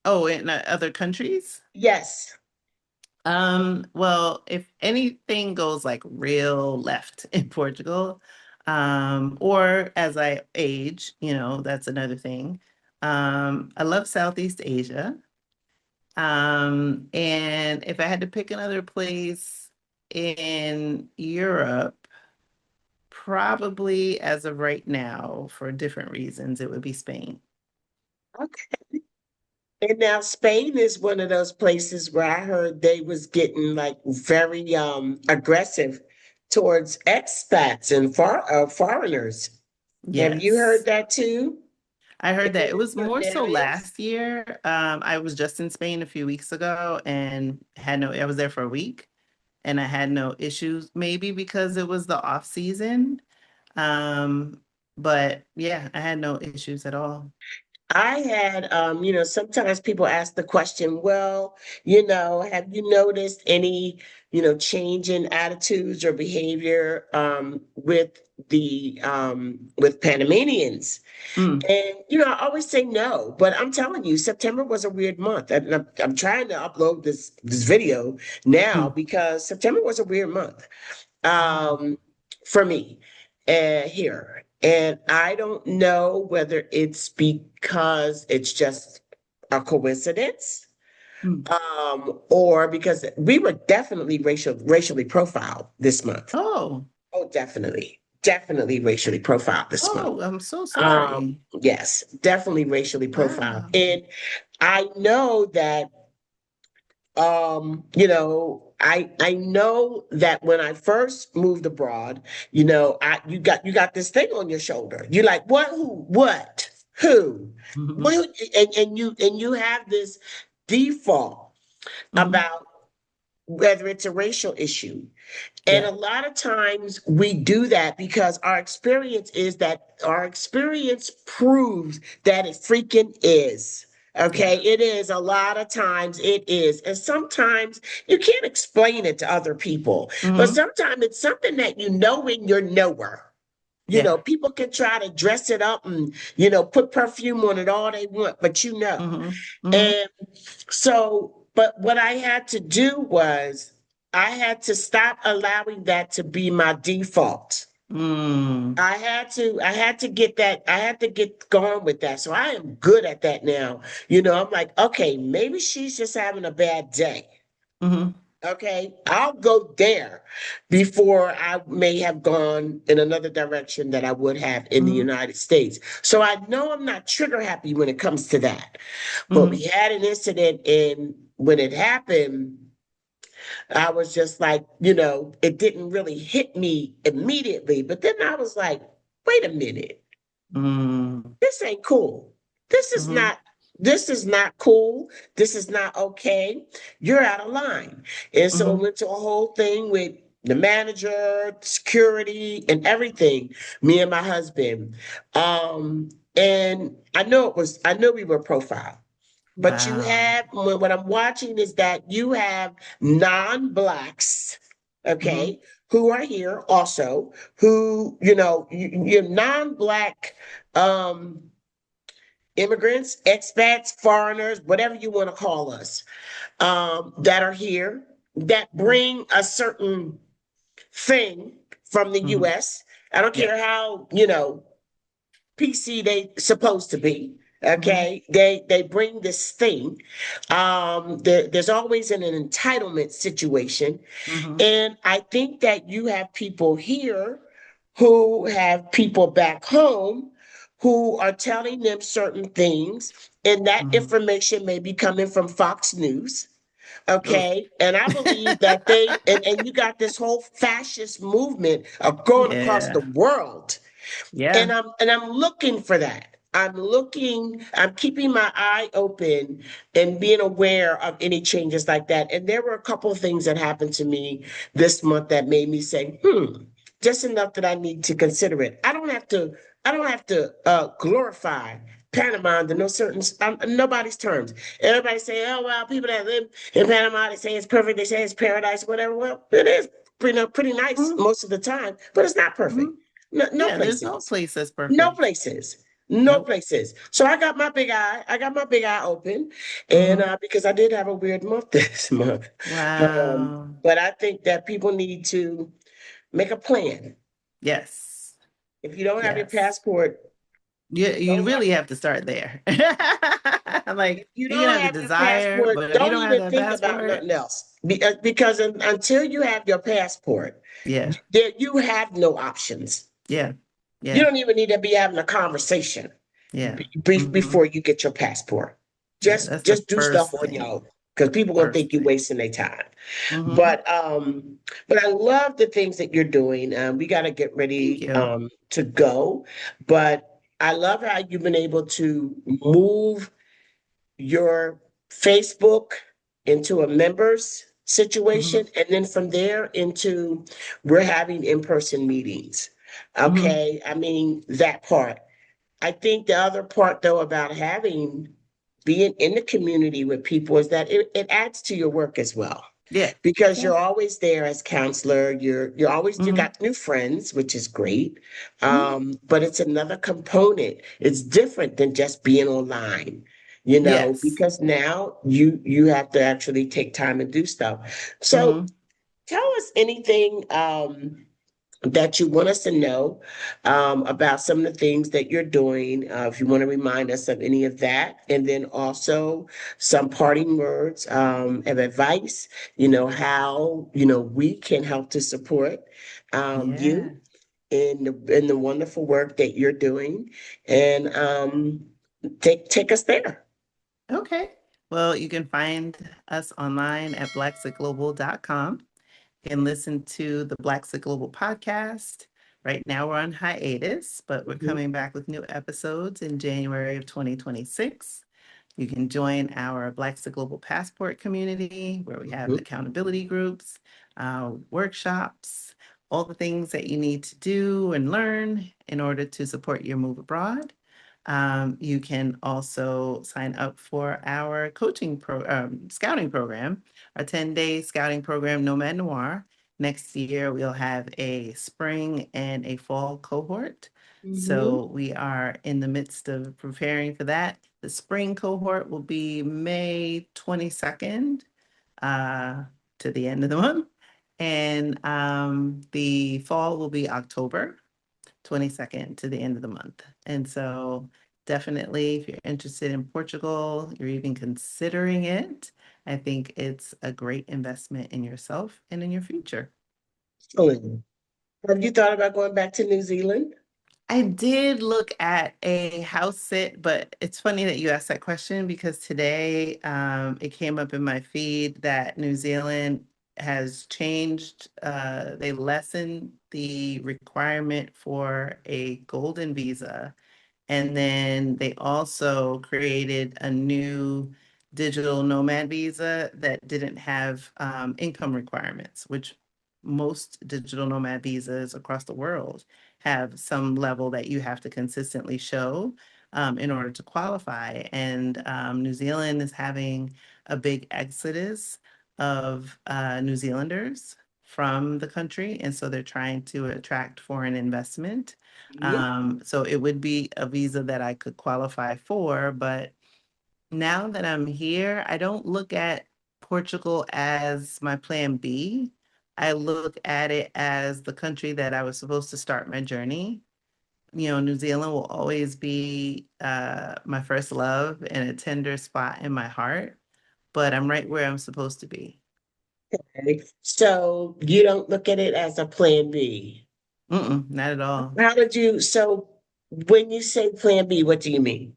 oh, in other countries? Yes. Well, if anything goes like real left in Portugal, or as I age, that's another thing. I love Southeast Asia. And if I had to pick another place in Europe, probably as of right now, for different reasons, it would be Spain. Okay. And now Spain is one of those places where I heard they was getting like very aggressive towards expats and foreigners. Have you heard Yes. that too? I heard that it In was certain more so areas? last year. I was just in Spain a few weeks ago and I was there for a week and I had no issues, maybe because it was the off season. Um, but yeah, I had no issues at all. I had, sometimes people ask the question, well, have you noticed any, change in attitudes or behavior with Panamanians? Mm, And, I always say no, but I'm telling you, September was a weird month. And I'm trying to upload this video now mm. because September was a weird month Oh. um, for me here. And I don't know whether it's because it's just a coincidence Mm. or because we were definitely racially profiled this month. Oh, Oh, definitely racially profiled this month. oh, I'm so sorry. Yes, definitely racially profiled. Wow. And I know that I know that when I first moved abroad, you got this thing on your shoulder. You're like, what, who, what, who? Hmm. Well, and you have this default Hmm. about whether it's a racial issue. And a Yeah. lot of times we do that because our experience proves that it freaking is. Okay, Yeah. it is a lot of times it is. And sometimes you can't explain it to other people, but Hmm. sometimes it's something that you know in your knower. Yeah. People can try to dress it up and, put perfume on it all they want, but you know. Hmm. Hmm. And so, but what I had to do was I had to stop allowing that to be my default. Mm. I had to get going with that. So I am good at that now. I'm like, okay, maybe she's just having a bad day. Hmm. Okay, I'll go there before I may have gone in another direction that I would have in the Hmm. United States. So I know I'm not trigger happy when it comes to that. But we Hmm. had an incident, and when it happened, I was just like, it didn't really hit me immediately. But then I was like, wait a minute, Mm. this ain't cool. This is Hmm. not. This is not cool. This is not okay. You're out of line. And so it Hmm. went to a whole thing with the manager, security, and everything. Me and my husband. And I know we were profiled. But you Wow. have, what I'm watching is that you have non-blacks, Hmm. okay, who are here also, who, you're non-black um, immigrants, expats, foreigners, whatever you want to call us, that are here, that Hmm. bring a certain thing from the Hmm. US. I don't Yeah. care how, PC they supposed to be. Hmm. Okay, they bring this thing. There's always an entitlement situation, Hmm. and I think that you have people here who have people back home who are telling them certain things, and that Hmm. information may be coming from Fox News. Oh. Okay, and I believe that and you got this whole fascist movement of going across the Yeah. world, Yeah. and I'm looking for that. I'm keeping my eye open and being aware of any changes like that. And there were a couple of things that happened to me this month that made me say, just enough that I need to consider it. I don't have to glorify Panama under no certain nobody's terms. Everybody say, oh well, people that live in Panama, they say it's perfect, they say it's paradise, whatever. Well, it is pretty nice Hmm. most of the time, but it's not Hmm. perfect. No Yeah, there's no places. place that's No perfect. places. No Nope. places. So I got my big eye. I got my big eye open, and Hmm. because I did have a weird month this month. Wow. But I think that people need to make a plan. Yes. If you don't have your Yes. passport, You don't have. really have to start there. If Like you you can don't have the have your desire, passport, but if you don't don't have even the think about passport, nothing else. Because until you have your passport, yeah, there you have no options. yeah, You yeah, don't even need to be having a conversation yeah. before you get your passport. Yeah, Just that's the do stuff first on your thing. own because people gonna First think you're thing. wasting their time. Hmm. But I love the things that you're doing. We got to get Thank ready you. to go, but I love how you've been able to move your Facebook into a members Hmm. situation, and then from there into we're having in-person meetings. Hmm. Okay, I mean that part. I think the other part though about having being in the community with people is that it adds to your work as well Yeah, because yeah. you're always there as counselor. You're always you Hmm. got new friends, which is great. Hmm. But it's another component. It's different than just being online, Yes. because now you have to actually take time and do stuff. So Hmm. tell us anything that you want us to know about some of the things that you're doing. If you want to remind us of any of that, and then also some parting words of advice, how, we can help to support Yeah. you in the wonderful work that you're doing. And take us there. Okay. Well, you can find us online at blaxitglobal.com. You can listen to the Blaxit Global podcast. Right now, we're on hiatus, but we're Mhm, coming back with new episodes in January of 2026. You can join our Blaxit Global Passport community where we have mhm. accountability groups, workshops, all the things that you need to do and learn in order to support your move abroad. You can also sign up for our scouting program, our 10-day scouting program, Nomad Noir. Next year, we'll have a spring and a fall cohort. Mhm. So we are in the midst of preparing for that. The spring cohort will be May 22nd uh, to the end of the month. And the fall will be October 22nd to the end of the month. And so definitely, if you're interested in Portugal, you're even considering it, I think it's a great investment in yourself and in your future. Excellent. Have you thought about going back to New Zealand? I did look at a house sit, but it's funny that you asked that question because today it came up in my feed that New Zealand has changed. They lessened the requirement for a golden visa. And then they also created a new digital nomad visa that didn't have income requirements, which most digital nomad visas across the world have some level that you have to consistently show in order to qualify. And New Zealand is having a big exodus of New Zealanders from the country. And so they're trying to attract foreign investment. Mhm. So it would be a visa that I could qualify for, but now that I'm here, I don't look at Portugal as my plan B. I look at it as the country that I was supposed to start my journey. New Zealand will always be my first love and a tender spot in my heart, but I'm right where I'm supposed to be. Okay. So you don't look at it as a plan B. Mm-mm, not at all. So when you say plan B, what do you mean?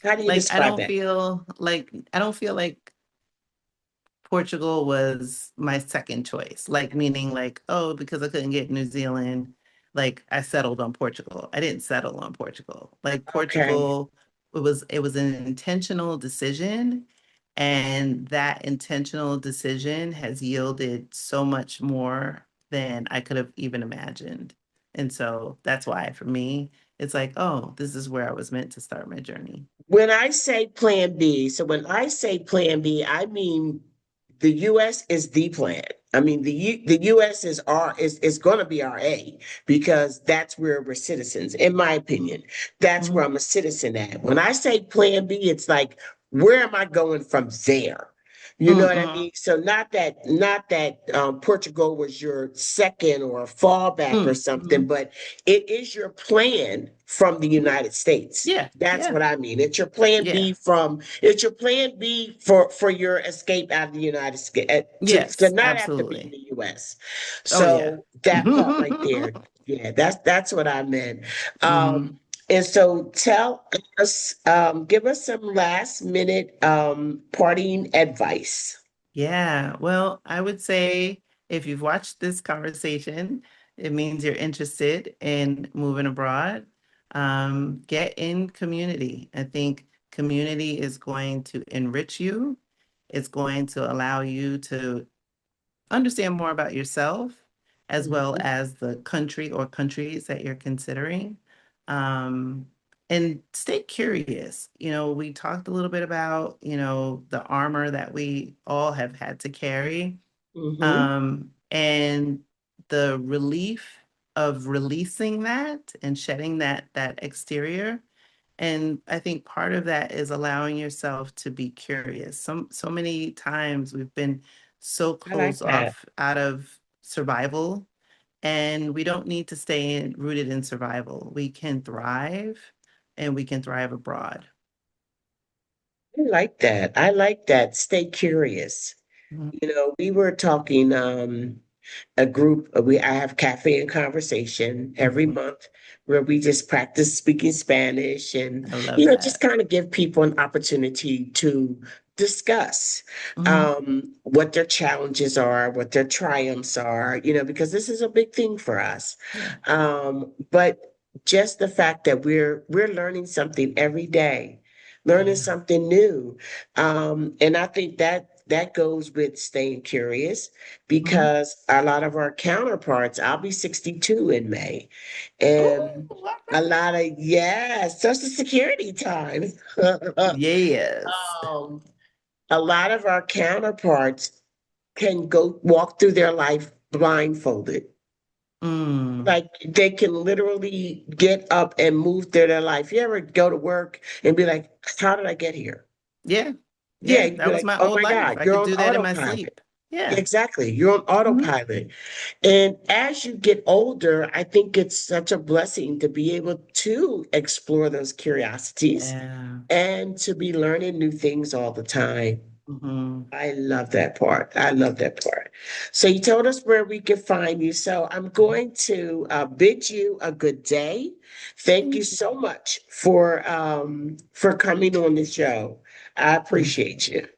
How do you Like describe that? I don't feel like Portugal was my second choice, like meaning like, oh, because I couldn't get New Zealand, like I settled on Portugal. I didn't settle on Portugal. Like Okay. Portugal, it was an intentional decision, and that intentional decision has yielded so much more than I could have even imagined. And so that's why for me, it's like, oh, this is where I was meant to start my journey. When I say plan B, so when I say plan B, I mean the US is the plan. I mean, the U.S. is going to be our A because that's where we're citizens. In my opinion, that's where Mhm. I'm a citizen at. When I say Plan B, it's like, where am I going from there? You know what I Mm-mm. mean? So not that Portugal was your second or fallback or something, Mm-hmm. but it is your plan from the United States. Yeah, That's yeah, what I mean. It's your plan B for your escape out of the United States to yes, not have to be in absolutely. the US. Oh yeah. So that part right there, yeah, that's what I meant. Mhm. And so tell us, give us some last minute parting advice. Yeah, well, I would say if you've watched this conversation, it means you're interested in moving abroad. Get in community. I think community is going to enrich you. It's going to allow you to understand more about yourself as well Mhm. as the country or countries that you're considering. Um, and stay curious. We talked a little bit about, the armor that we all have had to carry, Mhm. and the relief of releasing that and shedding that exterior. And I think part of that is allowing yourself to be curious. So many times we've been so I like closed that. off out of survival, and we don't need to stay rooted in survival. We can thrive, and we can thrive abroad. I like that. I like that. Stay curious. Mhm. We were talking a group we I have cafe and conversation every Mhm. month where we just practice speaking Spanish and I love just that. kind of give people an opportunity to discuss Mhm. what their challenges are, what their triumphs are, because this is a big thing for us. Yeah. But just the fact that we're learning something every day, learning Yeah. something new. And I think that goes with staying curious Mhm. because a lot of our counterparts, I'll be 62 in May, Oh, and all a right. lot of, yeah, Social Security time. Yes. um, a lot of our counterparts can go walk through their life blindfolded. Mm. Like they can literally get up and move through their life. You ever go to work and be like, how did I get here? Yeah. Yeah, Yeah. you'd be That was like, my oh old my life. God, I you're could on do that in my autopilot. sleep. Yeah. Exactly. You're on Mhm. autopilot. And as you get older, I think it's such a blessing to be able to explore those curiosities Yeah. and to be learning new things all the time. Mhm. I love that part. I love that part. So you told us where we can find you. So I'm going to bid you a good day. Thank you Thank you. so much for coming on the show. I Thank appreciate you. you.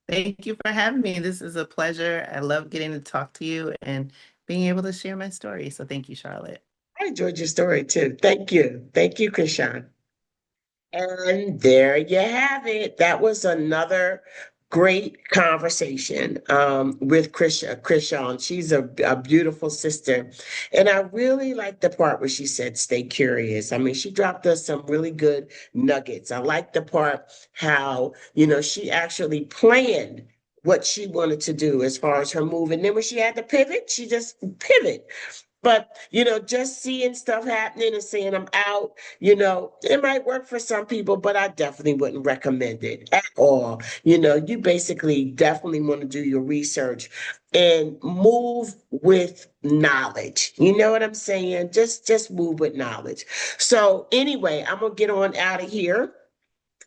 Thank you for having me. This is a pleasure. I love getting to talk to you and being able to share my story. So thank you, Charlotte. I enjoyed your story too. Thank you. Thank you, Krishan. And there you have it. That was another great conversation with Krishan. She's a beautiful sister. And I really like the part where she said, stay curious. I mean, she dropped us some really good nuggets. I like the part how, she actually planned what she wanted to do as far as her move. And then when she had to pivot, she just pivot. But, just seeing stuff happening and saying I'm out, it might work for some people, but I definitely wouldn't recommend it at all. You basically definitely want to do your research and move with knowledge. You know what I'm saying? Just move with knowledge. So anyway, I'm gonna get on out of here.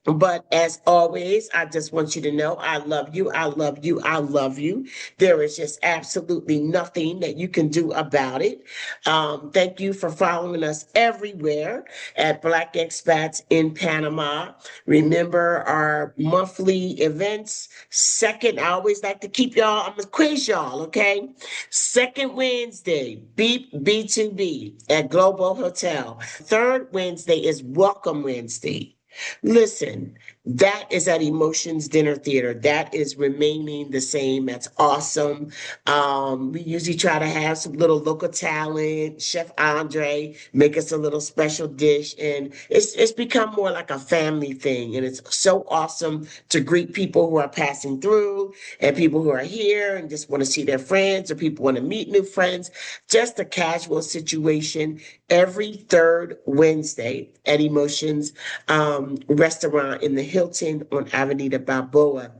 But as always, I just want you to know I love you. I love you. I love you. There is just absolutely nothing that you can do about it. Thank you for following us everywhere at Black Expats in Panama. Remember our monthly events. Second, I always like to keep y'all, I'm going to quiz y'all, okay? Second Wednesday, B2B at Global Hotel. Third Wednesday is Welcome Wednesday. Listen, That is at Emotions Dinner Theater. That is remaining the same. That's awesome. We usually try to have some little local talent, Chef Andre, make us a little special dish, and it's become more like a family thing. And it's so awesome to greet people who are passing through and people who are here and just want to see their friends or people want to meet new friends. Just a casual situation every third Wednesday at Emotions Restaurant in the Hilton on Avenida Balboa.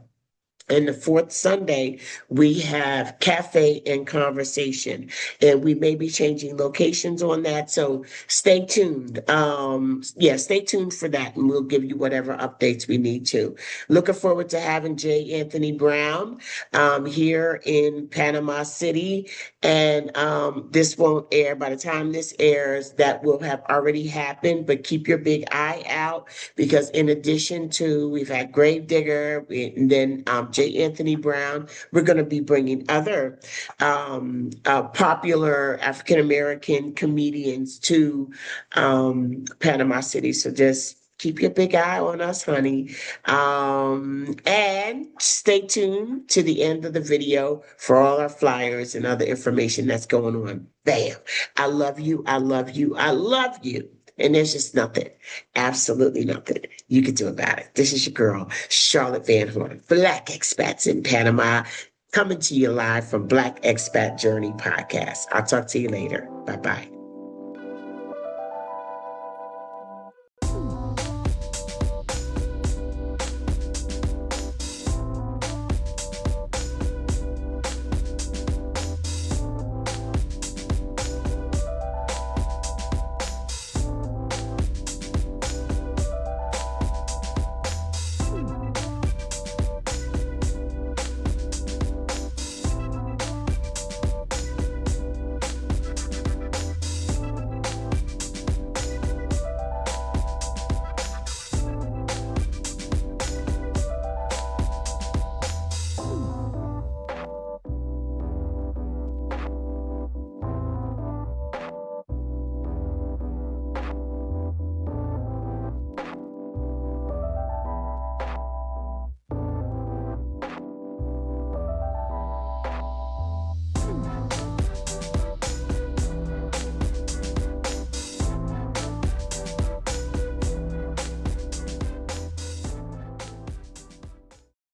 And the fourth Sunday, we have cafe and conversation, and we may be changing locations on that. So stay tuned. Yeah, stay tuned for that, and we'll give you whatever updates we need to. Looking forward to having J. Anthony Brown here in Panama City. And this won't air. By the time this airs, that will have already happened. But keep your big eye out because in addition to we've had Gravedigger and then J. Anthony Brown, we're going to be bringing other popular African American comedians to Panama City. So just keep your big eye on us, honey. And stay tuned to the end of the video for all our flyers and other information that's going on. Bam. I love you. I love you. I love you. And there's just nothing, absolutely nothing you can do about it. This is your girl, Charlotte Van Horn, Black Expats in Panama, coming to you live from Black Expat Journey Podcast. I'll talk to you later. Bye-bye.